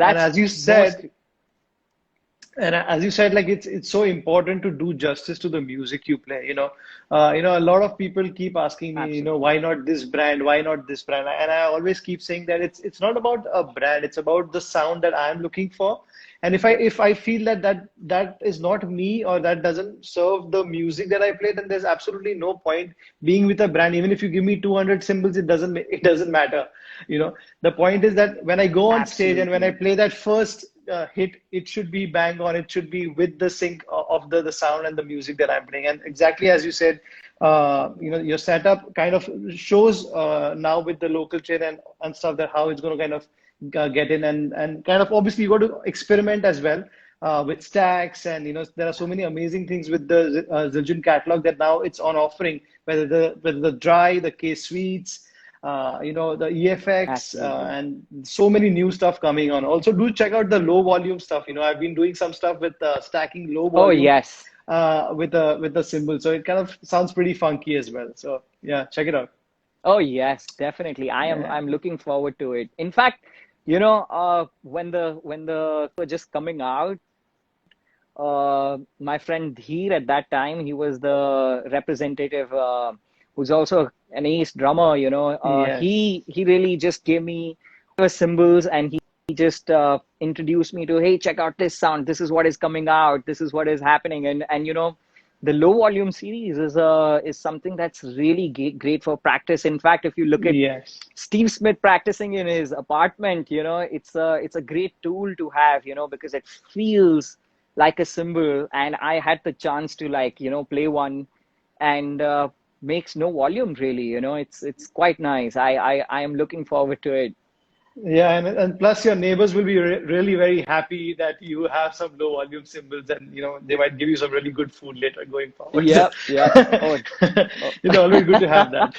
Speaker 1: as you said, like it's so important to do justice to the music you play. A lot of people keep asking me,
Speaker 2: Absolutely.
Speaker 1: why not this brand? Why not this brand? And I always keep saying that it's not about a brand. It's about the sound that I'm looking for. And if I feel that is not me, or that doesn't serve the music that I play, then there's absolutely no point being with a brand. Even if you give me 200 symbols, it doesn't matter. The point is that when I go on stage and when I
Speaker 2: Absolutely.
Speaker 1: play that first hit, it should be bang on. It should be with the sync of the sound and the music that I'm playing. And exactly as you said, your setup kind of shows now with the local chain and stuff, that how it's going to kind of get in, and kind of obviously you got to experiment as well with stacks. And there are so many amazing things with the Zildjian catalog that now it's on offering, whether the dry, the K suites, the EFX,
Speaker 2: Absolutely.
Speaker 1: and so many new stuff coming on. Also, do check out the low volume stuff. I've been doing some stuff with stacking low
Speaker 2: Oh,
Speaker 1: volume
Speaker 2: yes.
Speaker 1: with the cymbal, so it kind of sounds pretty funky as well. So yeah, check it out.
Speaker 2: Oh, yes, definitely.
Speaker 1: Yeah,
Speaker 2: I'm looking forward to it. In fact, when the were just coming out, my friend Dheer at that time, he was the representative, who's also an ace drummer,
Speaker 1: yes,
Speaker 2: he really just gave me the symbols, and he just introduced me to, hey, check out this sound. This is what is coming out. This is what is happening. And the low volume series is something that's really great for practice. In fact, if you look at
Speaker 1: yes.
Speaker 2: Steve Smith practicing in his apartment, it's a great tool to have, because it feels like a cymbal. And I had the chance to, like, play one, and makes no volume really. It's quite nice. I am looking forward to it.
Speaker 1: Yeah, and plus your neighbors will be really very happy that you have some low volume cymbals, and they might give you some really good food later going forward. So
Speaker 2: Yep, yep. Oh, oh.
Speaker 1: it's always good to have that.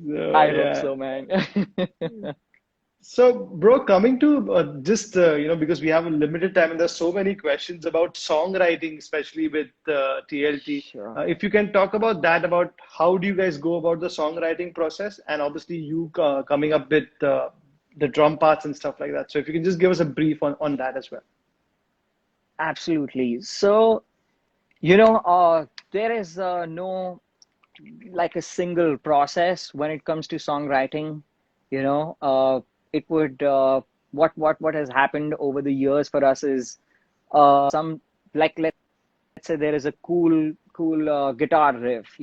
Speaker 1: So
Speaker 2: I hope
Speaker 1: yeah.
Speaker 2: so, man.
Speaker 1: So, bro, coming to just because we have a limited time and there's so many questions about songwriting, especially with TLT.
Speaker 2: Sure.
Speaker 1: If you can talk about that, about how do you guys go about the songwriting process, and obviously you coming up with the drum parts and stuff like that. So, if you can just give us a brief on that as well.
Speaker 2: Absolutely. So, there is no like a single process when it comes to songwriting. You know, it would what has happened over the years for us is some, like, let's say there is a cool guitar riff.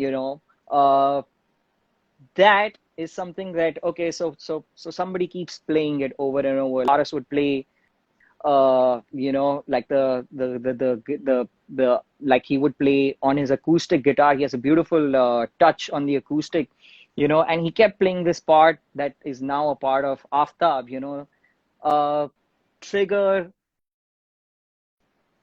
Speaker 2: That is something that, okay, so somebody keeps playing it over and over. Guitarist would play, like the like he would play on his acoustic guitar. He has a beautiful touch on the acoustic, and he kept playing this part that is now a part of Aftab, uh, trigger,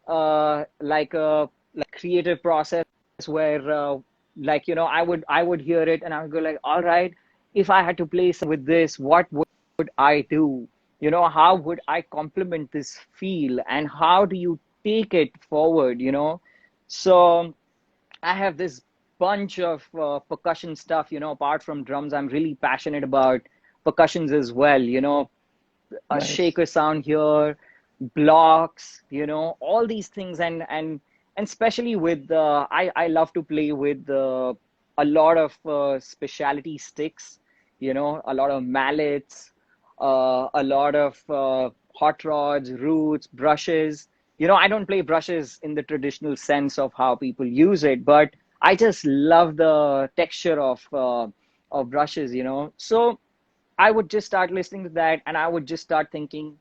Speaker 2: like a creative process where, I would hear it and I would go like, all right, if I had to play with this, what would I do? How would I complement this feel, and how do you take it forward? So I have this bunch of percussion stuff. Apart from drums, I'm really passionate about percussions as well. A
Speaker 1: Nice.
Speaker 2: shaker sound here, blocks, all these things. And especially with I love to play with a lot of specialty sticks, a lot of mallets, a lot of hot rods, roots, brushes. I don't play brushes in the traditional sense of how people use it, but I just love the texture of brushes. So I would just start listening to that, and I would just start thinking,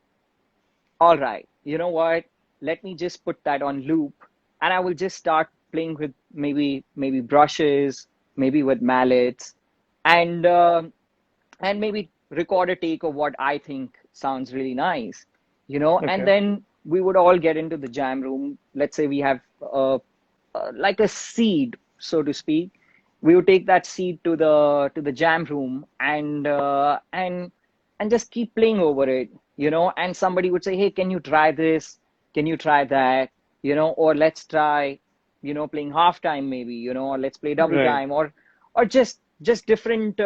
Speaker 2: all right, you know what? Let me just put that on loop, and I will just start playing with maybe brushes, maybe with mallets, and maybe record a take of what I think sounds really nice, and
Speaker 1: Okay.
Speaker 2: then we would all get into the jam room. Let's say we have like a seed, so to speak. We would take that seed to the jam room, and just keep playing over it, and somebody would say, hey, can you try this? Can you try that? Or let's try, playing half time maybe, or let's play double
Speaker 1: Right.
Speaker 2: time, or just different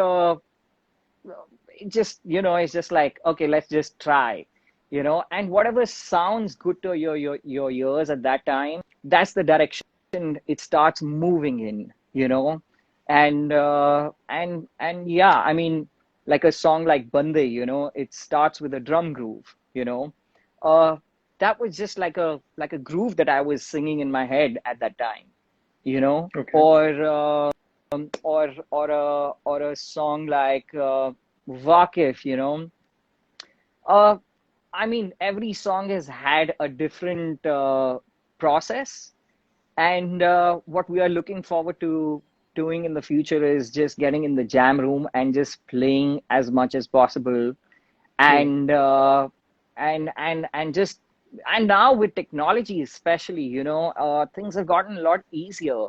Speaker 2: it's just like, okay, let's just try, and whatever sounds good to your ears at that time, that's the direction it starts moving in, and yeah, I mean, like a song like Bande, it starts with a drum groove, uh, that was just like a groove that I was singing in my head at that time, you know,
Speaker 1: Okay.
Speaker 2: or a song like Vakif, you know. Uh, I mean, every song has had a different process, and what we are looking forward to doing in the future is just getting in the jam room and just playing as much as possible,
Speaker 1: True.
Speaker 2: and and just, and now with technology especially, you know, things have gotten a lot easier.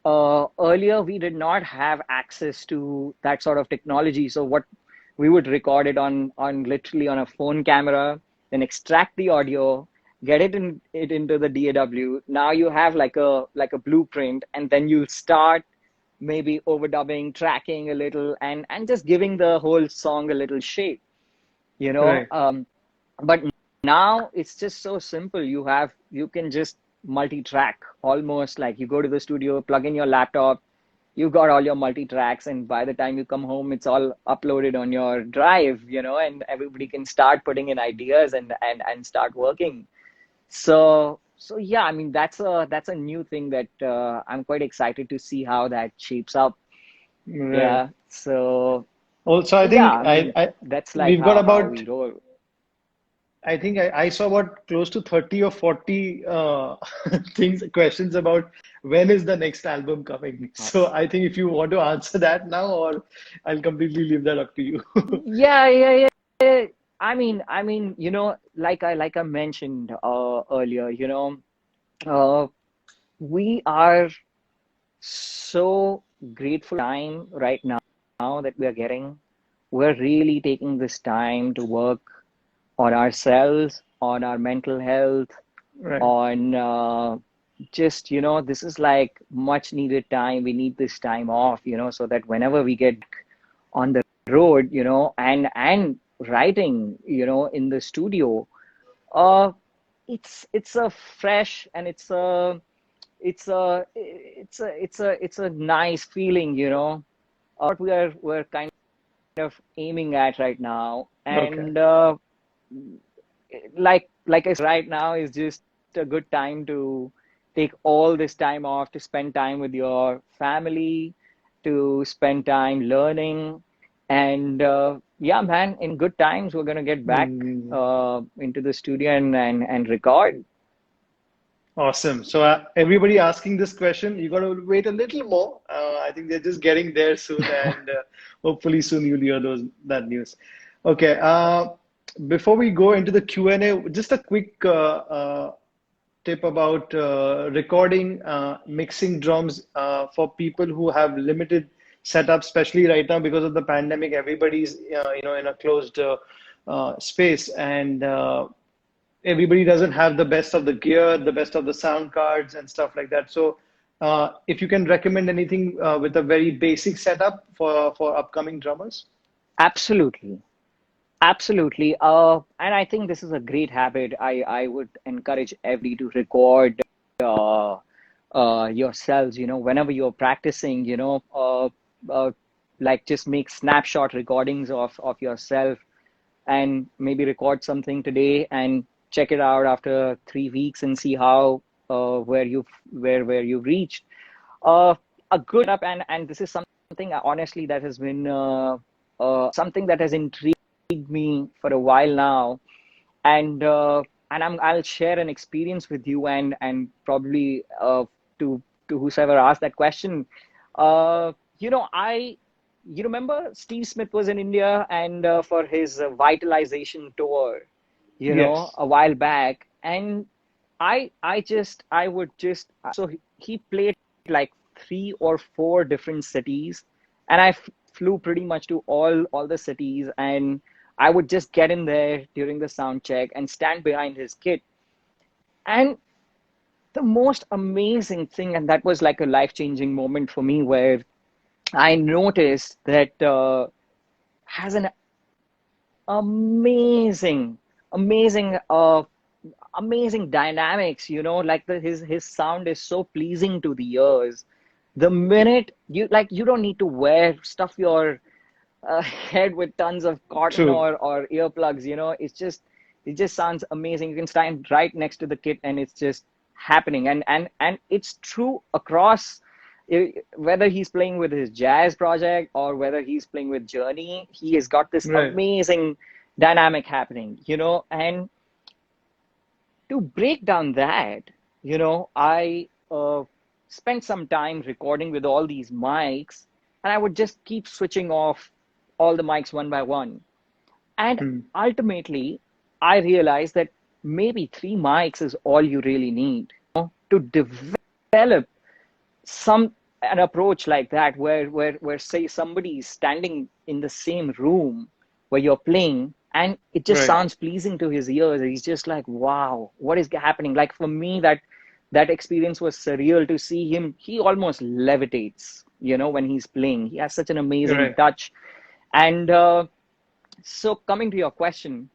Speaker 2: Earlier we did not have access to that sort of technology, so what we would record it on literally on a phone camera, then extract the audio, get it into the DAW. Now you have like a blueprint, and then you start maybe overdubbing, tracking a little, and just giving the whole song a little shape, you know.
Speaker 1: Right.
Speaker 2: But now it's just so simple. You can just multi-track, almost like you go to the studio, plug in your laptop, you got all your multi-tracks, and by the time you come home, it's all uploaded on your drive, you know, and everybody can start putting in ideas and start working. So yeah, I mean, that's a new thing that I'm quite excited to see how that shapes up.
Speaker 1: Right.
Speaker 2: Yeah. So
Speaker 1: Also, I
Speaker 2: yeah,
Speaker 1: think
Speaker 2: I mean, that's like
Speaker 1: we've got
Speaker 2: how
Speaker 1: about
Speaker 2: we roll.
Speaker 1: I think I saw about close to 30 or 40 things, questions about when is the next album coming. So I think if you want to answer that now, or I'll completely leave that up to you.
Speaker 2: Yeah, yeah, yeah. Yeah. I mean, you know, like I mentioned earlier, you know, uh, we are so grateful time right now that we are getting. We're really taking this time to work on ourselves, on our mental health,
Speaker 1: Right.
Speaker 2: on just, you know, this is like much needed time. We need this time off, you know, so that whenever we get on the road, you know, and writing, you know, in the studio, uh, it's a fresh, and it's a nice feeling, you know. What we're kind of aiming at right now,
Speaker 1: Okay.
Speaker 2: and like I said, right now is just a good time to take all this time off to spend time with your family, to spend time learning, and yeah, man, in good times we're gonna get back
Speaker 1: Mm,
Speaker 2: into the studio and record.
Speaker 1: awesome. So everybody asking this question, you got to wait a little more. I think they're just getting there soon, and hopefully soon you'll hear that news. Okay. Before we go into the Q&A, just a quick tip about recording, mixing drums for people who have limited setup, especially right now because of the pandemic. Everybody's in a closed space, and everybody doesn't have the best of the gear, the best of the sound cards, and stuff like that. So, if you can recommend anything with a very basic setup for upcoming drummers.
Speaker 2: Absolutely. Absolutely. And I think this is a great habit. I would encourage everybody to record uh, yourselves, you know, whenever you're practicing, you know, like just make snapshot recordings of yourself, and maybe record something today and check it out after 3 weeks and see how where you've reached. Uh, a good up, and this is something honestly that has been something that has intrigued me for a while now, and I'll share an experience with you, and probably to whosoever asked that question. You know, you remember Steve Smith was in India, and for his vitalization tour, you know,
Speaker 1: Yes.
Speaker 2: a while back, and I would just, so he played like 3 or 4 different cities, and I flew pretty much to all the cities, and I would just get in there during the sound check and stand behind his kit. And the most amazing thing, and that was like a life-changing moment for me, where I noticed that has an amazing, amazing, amazing dynamics. You know, like his sound is so pleasing to the ears. The minute you don't need to stuff your head with tons of cotton
Speaker 1: True.
Speaker 2: or earplugs. You know, it's just It just sounds amazing. You can stand right next to the kit and it's just happening. And it's true across, whether he's playing with his jazz project or whether he's playing with Journey, he has got this
Speaker 1: Right.
Speaker 2: amazing dynamic happening, and to break down that, I spent some time recording with all these mics, and I would just keep switching off all the mics one by one. And
Speaker 1: Hmm.
Speaker 2: ultimately, I realized that maybe three mics is all you really need, to develop some an approach like that, where say somebody is standing in the same room where you're playing and it just
Speaker 1: Right.
Speaker 2: sounds pleasing to his ears. He's just like, wow, what is happening? Like for me, that experience was surreal. To see him, he almost levitates, when he's playing. He has such an amazing
Speaker 1: Right.
Speaker 2: touch. And so coming to your question,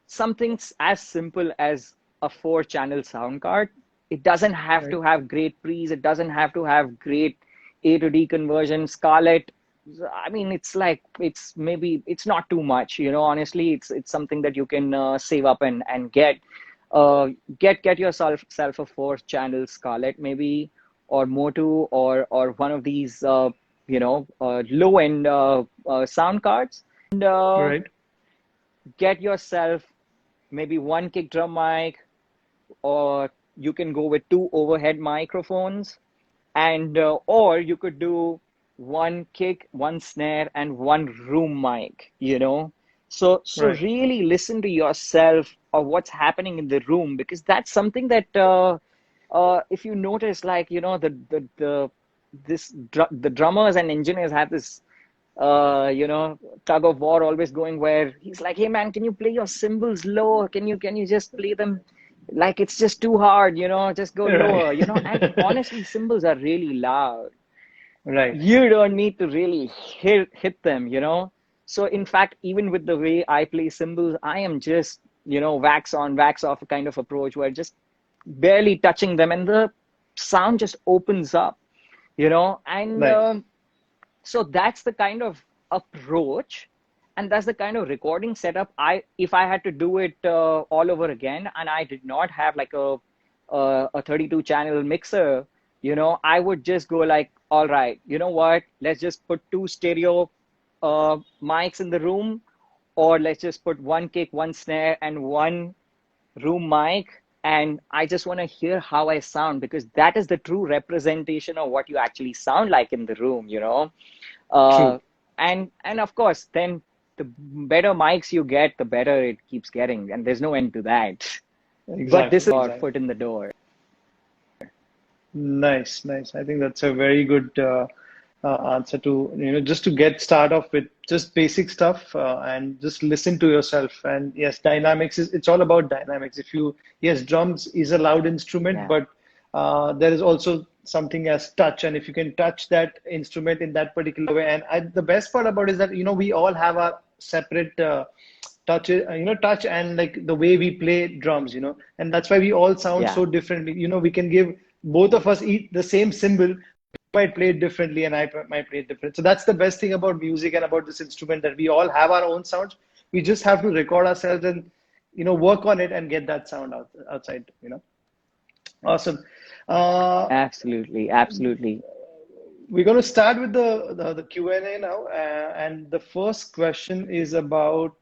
Speaker 2: something as simple as a 4-channel sound card. It doesn't have
Speaker 1: Right.
Speaker 2: to have great pre's. It doesn't have to have great A to D conversion. Scarlett, I mean, it's not too much. Honestly, it's something that you can save up and get. Get yourself a 4-channel Scarlett maybe, or Motu, or one of these low end sound cards, and
Speaker 1: Right.
Speaker 2: get yourself maybe one kick drum mic, or you can go with two overhead microphones, and or you could do one kick, one snare, and one room mic, so
Speaker 1: Right.
Speaker 2: really listen to yourself or what's happening in the room, because that's something that if you notice, like, the drummers and engineers have this tug of war always going, where he's like, hey man, can you play your cymbals lower? Can you just play them, like it's just too hard, just go
Speaker 1: Right.
Speaker 2: lower, and honestly, cymbals are really loud.
Speaker 1: Right.
Speaker 2: You don't need to really hit them, so in fact, even with the way I play cymbals, I am just, wax on wax off kind of approach, where just barely touching them and the sound just opens up, and
Speaker 1: Nice.
Speaker 2: so that's the kind of approach, and that's the kind of recording setup. If I had to do it all over again, and I did not have like a 32 channel mixer, I would just go like, all right, you know what? Let's just put two stereo mics in the room, or let's just put one kick, one snare, and one room mic. And I just want to hear how I sound, because that is the true representation of what you actually sound like in the room,
Speaker 1: True.
Speaker 2: uh, and of course, then the better mics you get, the better it keeps getting, and there's no end to that. But this
Speaker 1: Exactly.
Speaker 2: is our
Speaker 1: Exactly.
Speaker 2: foot in the door.
Speaker 1: Nice. Nice. I think that's a very good answer to, just to get start off with just basic stuff, and just listen to yourself. And yes, dynamics is, it's all about dynamics. If you, yes, drums is a loud instrument,
Speaker 2: Yeah.
Speaker 1: but there is also something as touch. And if you can touch that instrument in that particular way, and the best part about it is that, we all have our separate touch, touch, and like the way we play drums, and that's why we all sound
Speaker 2: Yeah.
Speaker 1: so differently. We can give both of us eat the same symbol, might play it differently, and I might play it different. So that's the best thing about music and about this instrument, that we all have our own sounds. We just have to record ourselves and, work on it and get that sound outside. Awesome. Uh,
Speaker 2: Absolutely. Absolutely.
Speaker 1: we're going to start with the Q&A now, and the first question is about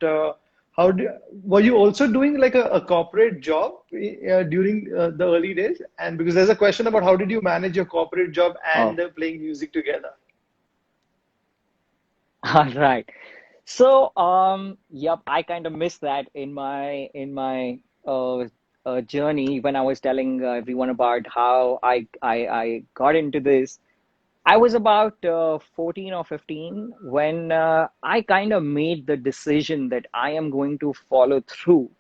Speaker 1: were you also doing like a corporate job during the early days? And because there's a question about how did you manage your corporate job and
Speaker 2: Oh.
Speaker 1: playing music together?
Speaker 2: All right. So, yep, I kind of missed that in my journey, when I was telling everyone about how I got into this. I was about 14 or 15 when I kind of made the decision that I am going to follow through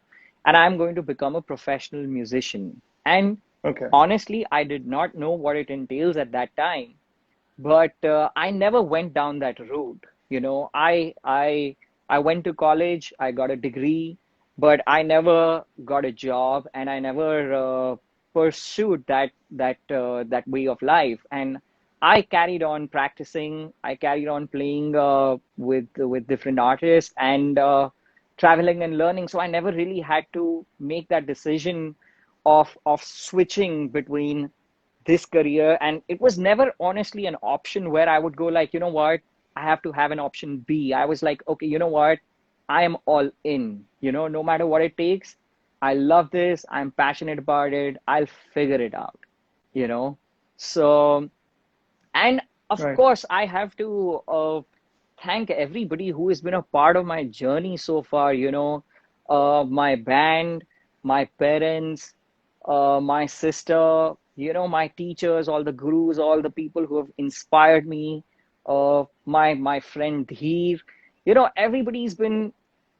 Speaker 2: and I'm going to become a professional musician. And
Speaker 1: Okay.
Speaker 2: honestly, I did not know what it entails at that time, but I never went down that route. I went to college, I got a degree, but I never got a job, and I never pursued that way of life. And I carried on practicing. I carried on playing with different artists, traveling and learning. So I never really had to make that decision of switching between this career. And it was never honestly an option where I would go like, you know what, I have to have an option B. I was like, okay, you know what, I am all in, no matter what it takes. I love this. I'm passionate about it. I'll figure it out, you know. So, and of
Speaker 1: Right.
Speaker 2: course, I have to thank everybody who has been a part of my journey so far, my band, my parents, my sister, my teachers, all the gurus, all the people who have inspired me, my friend Dheer, everybody's been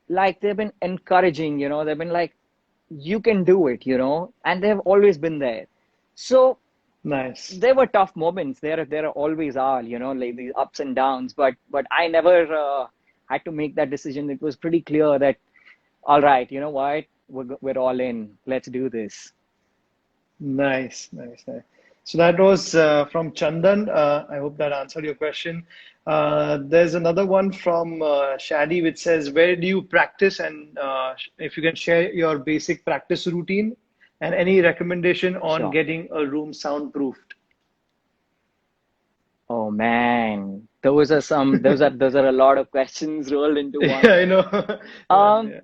Speaker 2: like, they've been encouraging, they've been like, you can do it, and they've always been there. So
Speaker 1: Nice.
Speaker 2: there were tough moments. There always are, like these ups and downs. But I never had to make that decision. It was pretty clear that, all right, you know what, we're all in. Let's do this.
Speaker 1: Nice, nice, nice. So that was from Chandan. I hope that answered your question. There's another one from Shadi which says, where do you practice? And if you can share your basic practice routine and any recommendation on
Speaker 2: Sure.
Speaker 1: getting a room soundproofed.
Speaker 2: Oh man, those are a lot of questions rolled into
Speaker 1: Yeah,
Speaker 2: one.
Speaker 1: I know. One,
Speaker 2: Um,
Speaker 1: yeah.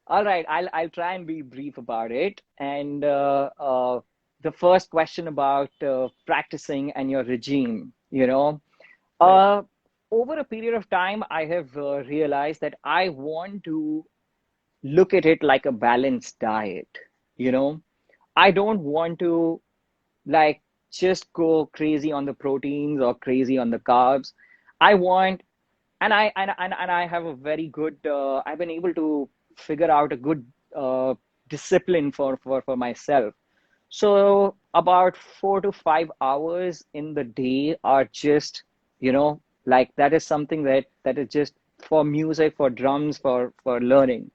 Speaker 2: all right, I'll try and be brief about it. And the first question about practicing and your regime,
Speaker 1: Right,
Speaker 2: uh, over a period of time, I have realized that I want to look at it like a balanced diet. You know, I don't want to like just go crazy on the proteins or crazy on the carbs. I want, and I have a very good. I've been able to figure out a good discipline for myself. So about 4 to 5 hours in the day are just, like that is something that is just for music, for drums, for learning.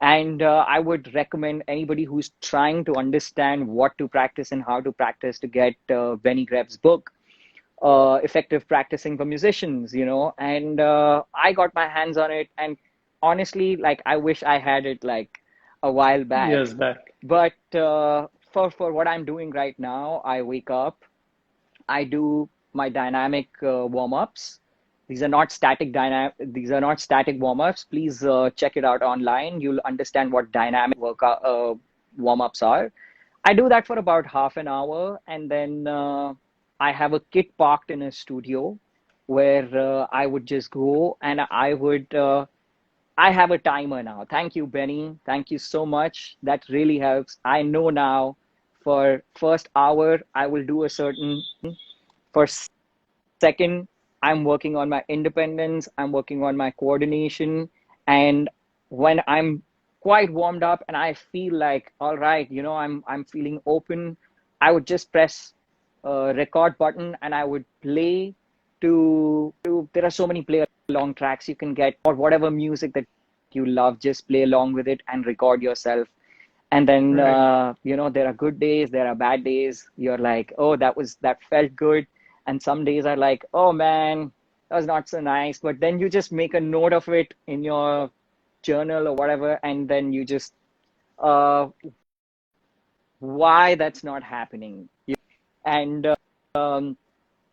Speaker 2: And I would recommend anybody who's trying to understand what to practice and how to practice to get Benny Grebb's book, Effective Practicing for Musicians, and I got my hands on it. And honestly, like, I wish I had it like a while back.
Speaker 1: years back.
Speaker 2: But for what I'm doing right now, I wake up, I do my dynamic warm-ups. These are not static warm-ups. Please check it out online. You'll understand what dynamic workout warm-ups are. I do that for about half an hour, and then I have a kit parked in a studio where I would just go, and I have a timer now. Thank you, Benny. Thank you so much. That really helps. I know now for first hour I will do a certain. For second, I'm working on my independence, I'm working on my coordination. And when I'm quite warmed up and I feel like, all right, I'm feeling open, I would just press a record button and I would play there are so many play along tracks you can get, or whatever music that you love, just play along with it and record yourself. And then
Speaker 1: Right.
Speaker 2: there are good days, there are bad days. You're like, oh, that felt good. And some days are like, oh man, that was not so nice. But then you just make a note of it in your journal or whatever, and then you just uh why that's not happening. And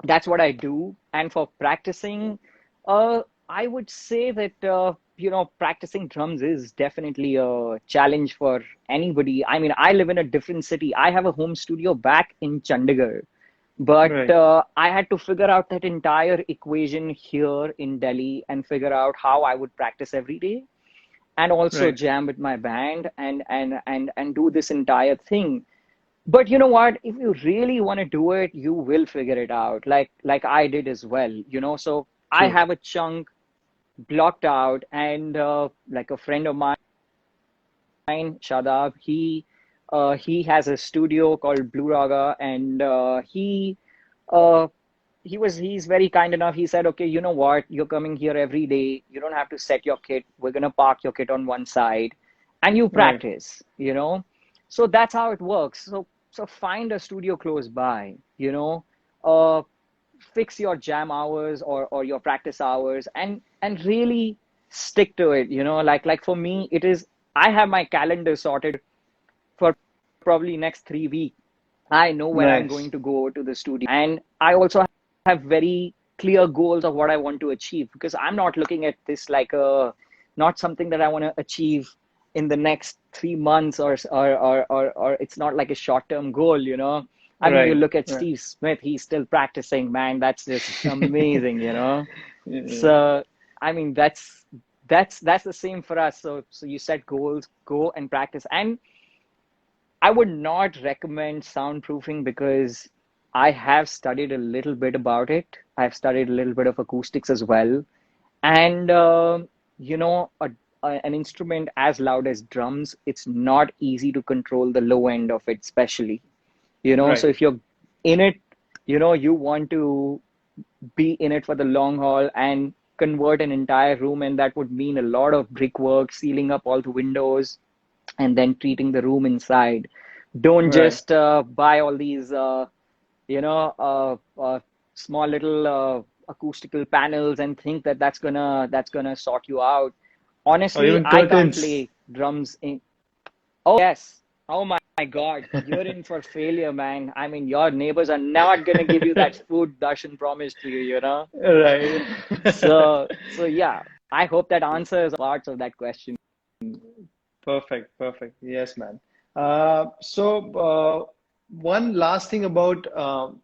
Speaker 2: that's what I do. And for practicing, I would say that practicing drums is definitely a challenge for anybody. I mean, I live in a different city. I have a home studio back in Chandigarh, but
Speaker 1: Right.
Speaker 2: I had to figure out that entire equation here in Delhi and figure out how I would practice every day and also
Speaker 1: Right.
Speaker 2: jam with my band and do this entire thing. But you know what? If you really want to do it, you will figure it out, like I did as well, So I
Speaker 1: True.
Speaker 2: have a chunk blocked out, and like a friend of mine, Shadab, he has a studio called Blue Raga, and uh, he's very kind enough. He said, okay, you know what? You're coming here every day. You don't have to set your kit. We're gonna park your kit on one side, and you
Speaker 1: Right.
Speaker 2: practice. So that's how it works. So find a studio close by. Fix your jam hours or your practice hours, and really stick to it, like for me, it is, I have my calendar sorted for probably next 3 weeks. I know when I'm
Speaker 1: Nice.
Speaker 2: going to go to the studio. And I also have very clear goals of what I want to achieve, because I'm not looking at this like not something that I want to achieve in the next 3 months, or it's not like a short-term goal. I mean, you
Speaker 1: Right.
Speaker 2: look at
Speaker 1: Right.
Speaker 2: Steve Smith, he's still practicing, man. That's just amazing.
Speaker 1: Yeah.
Speaker 2: So, I mean, that's the same for us. So you set goals, go and practice. And I would not recommend soundproofing, because I have studied a little bit about it. I've studied a little bit of acoustics as well. And, you know, an instrument as loud as drums, it's not easy to control the low end of it, especially. So
Speaker 1: Right.
Speaker 2: if you're in it, you want to be in it for the long haul and convert an entire room. And that would mean a lot of brickwork, sealing up all the windows, and then treating the room inside. Don't
Speaker 1: Right.
Speaker 2: just buy all these, you know, small little acoustical panels and think that that's gonna sort you out.
Speaker 1: Or
Speaker 2: Honestly,
Speaker 1: even
Speaker 2: I can't
Speaker 1: curtains.
Speaker 2: play drums in. Oh yes. Oh my God. You're in for failure, man. I mean, your neighbors are not gonna give you that food Darshan promised to you.
Speaker 1: Right.
Speaker 2: So yeah. I hope that answers parts of that question.
Speaker 1: Perfect, perfect. Yes, man. One last thing about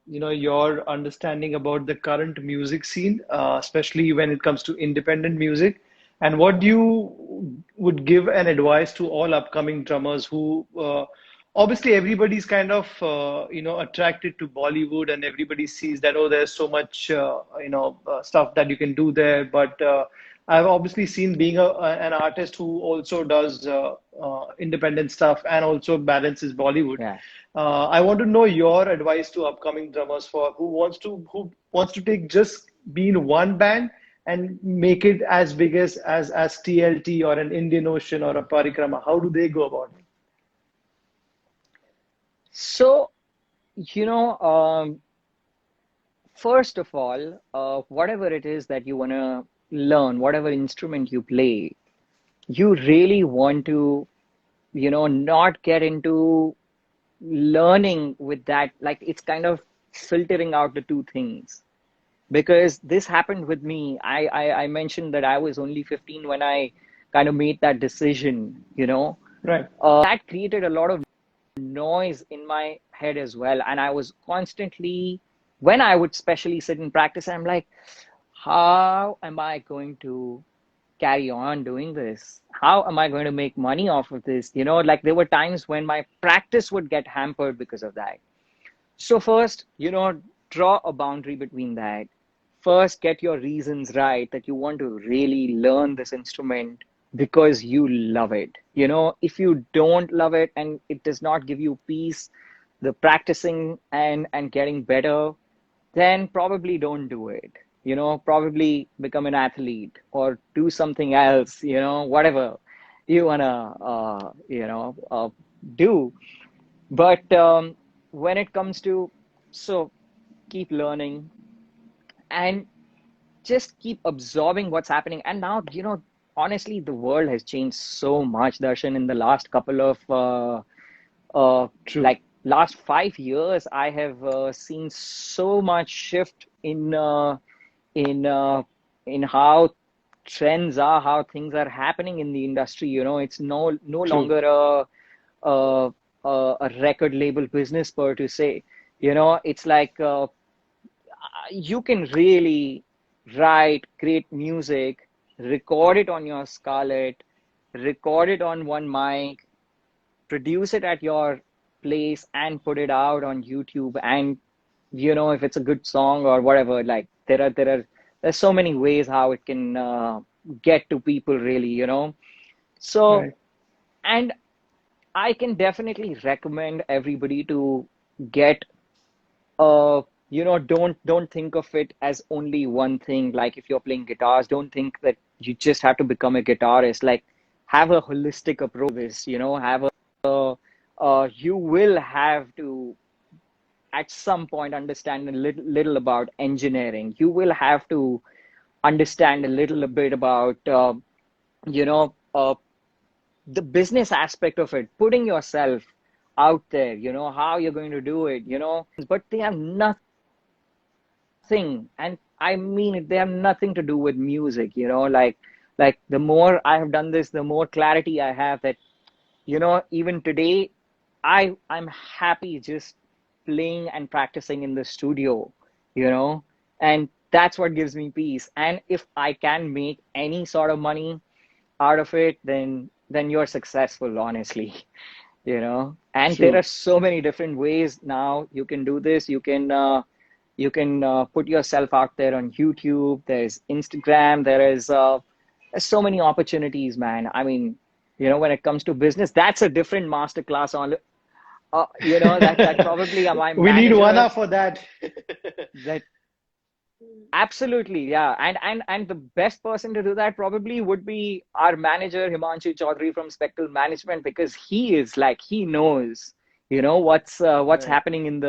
Speaker 1: your understanding about the current music scene, especially when it comes to independent music, and what you would give an advice to all upcoming drummers who obviously everybody's kind of attracted to Bollywood, and everybody sees that, oh, there's so much stuff that you can do there, but I've obviously seen being an artist who also does independent stuff and also balances Bollywood.
Speaker 2: Yeah.
Speaker 1: I want to know your advice to upcoming drummers for who wants to take just be in one band and make it as big as TLT or an Indian Ocean or a Parikrama. How do they go about it?
Speaker 2: So, first of all, whatever it is that you want to learn, whatever instrument you play, you really want to, not get into learning with that. Like, it's kind of filtering out the two things. Because this happened with me. I mentioned that I was only 15 when I kind of made that decision.
Speaker 1: Right.
Speaker 2: That created a lot of noise in my head as well. And I was constantly, when I would especially sit in practice, I'm like, how am I going to carry on doing this? How am I going to make money off of this? Like there were times when my practice would get hampered because of that. So first, draw a boundary between that. First, get your reasons right that you want to really learn this instrument because you love it. If you don't love it and it does not give you peace, the practicing and getting better, then probably don't do it. Probably become an athlete or do something else, whatever you wanna do. But when it comes to, so keep learning and just keep absorbing what's happening. And now, honestly, the world has changed so much, Darshan, in the last couple of
Speaker 1: True.
Speaker 2: like last 5 years. I have seen so much shift in in how trends are, how things are happening in the industry. It's no
Speaker 1: True.
Speaker 2: longer a a record label business per se. It's like you can really write great music, record it on your Scarlett, record it on one mic, produce it at your place, and put it out on YouTube. And if it's a good song or whatever, like there's so many ways how it can get to people, really. So,
Speaker 1: Right.
Speaker 2: and I can definitely recommend everybody to get uh don't think of it as only one thing. Like if you're playing guitars, don't think that you just have to become a guitarist. Like have a holistic approach to this. Have a you will have to at some point understand a little about engineering. You will have to understand a little bit about you know, the business aspect of it, putting yourself out there, how you're going to do it, but they have nothing, and I mean it, they have nothing to do with music, like the more I have done this, the more clarity I have that, even today, I'm happy just playing and practicing in the studio, you know, and that's what gives me peace. And if I can make any sort of money out of it, then you're successful, honestly. And there are
Speaker 1: True.
Speaker 2: so many different ways now you can do this. You can put yourself out there on YouTube. There's Instagram. There's so many opportunities, man. I mean, when it comes to business, that's a different masterclass on. That probably my
Speaker 1: We need one
Speaker 2: manager.
Speaker 1: hour for that.
Speaker 2: That Absolutely, yeah. And the best person to do that probably would be our manager, Himanshu Chaudhary from Spectral Management, because he is like he knows, what's
Speaker 1: Right.
Speaker 2: happening in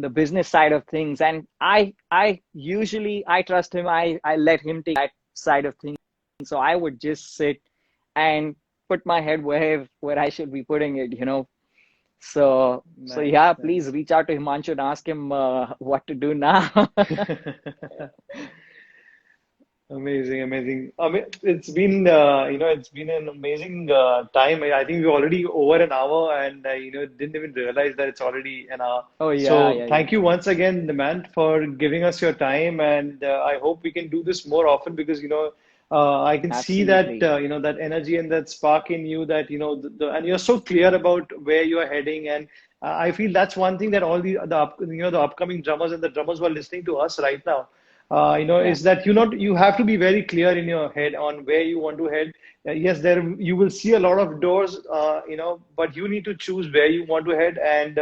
Speaker 2: the business side of things. And I usually I trust him. I let him take that side of things. So I would just sit and put my head where I should be putting it. So
Speaker 1: Nice,
Speaker 2: yeah, please
Speaker 1: nice.
Speaker 2: reach out to Himanshu and ask him what to do now.
Speaker 1: Amazing, amazing. I mean, it's been, it's been an amazing time. I think we're already over an hour, and didn't even realize that it's already an hour.
Speaker 2: Oh yeah,
Speaker 1: So
Speaker 2: yeah, yeah.
Speaker 1: thank you once again, the man, for giving us your time, and I hope we can do this more often because I can see that
Speaker 2: Absolutely.
Speaker 1: that energy and that spark in you that and you're so clear about where you're heading, and I feel that's one thing that all the upcoming drummers and the drummers who are listening to us right now
Speaker 2: Yeah.
Speaker 1: is that you have to be very clear in your head on where you want to head. Yes, there you will see a lot of doors, but you need to choose where you want to head. And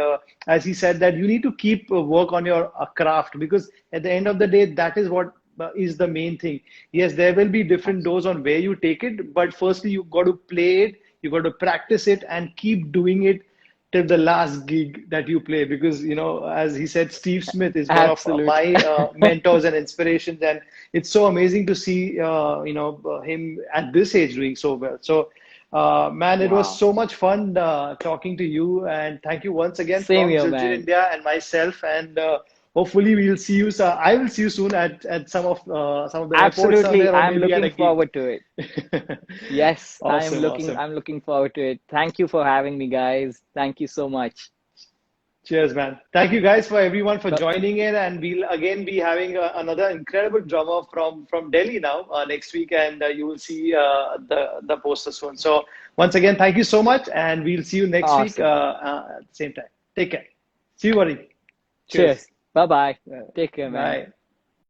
Speaker 1: as he said, that you need to keep work on your craft because at the end of the day, that is what is the main thing. Yes, there will be different doors on where you take it, but firstly, you got to play it, you got to practice it, and keep doing it till the last gig that you play because as he said, Steve Smith is one of
Speaker 2: Absolutely.
Speaker 1: my mentors and inspirations, and it's so amazing to see him at this age doing so well. So man, it was
Speaker 2: Wow.
Speaker 1: so much fun talking to you, and thank you once again
Speaker 2: Same
Speaker 1: from
Speaker 2: here,
Speaker 1: Zildjian
Speaker 2: man.
Speaker 1: India and myself, and hopefully we'll see you. So I will see you soon at some of the airports
Speaker 2: Absolutely.
Speaker 1: somewhere, or
Speaker 2: I'm
Speaker 1: maybe at a
Speaker 2: looking
Speaker 1: gig.
Speaker 2: forward to it. Yes, I'm
Speaker 1: Awesome,
Speaker 2: looking
Speaker 1: awesome.
Speaker 2: I'm looking forward to it. Thank you for having me, guys. Thank you so much.
Speaker 1: Cheers, man. Thank you guys for everyone for joining in, and we'll again be having another incredible drummer from Delhi now next week, and you will see the poster soon. So once again, thank you so much, and we'll see you next week
Speaker 2: Awesome.
Speaker 1: at the same time. Take care. See you, buddy. Cheers.
Speaker 2: Cheers. Bye bye. Take care, man.
Speaker 1: Bye.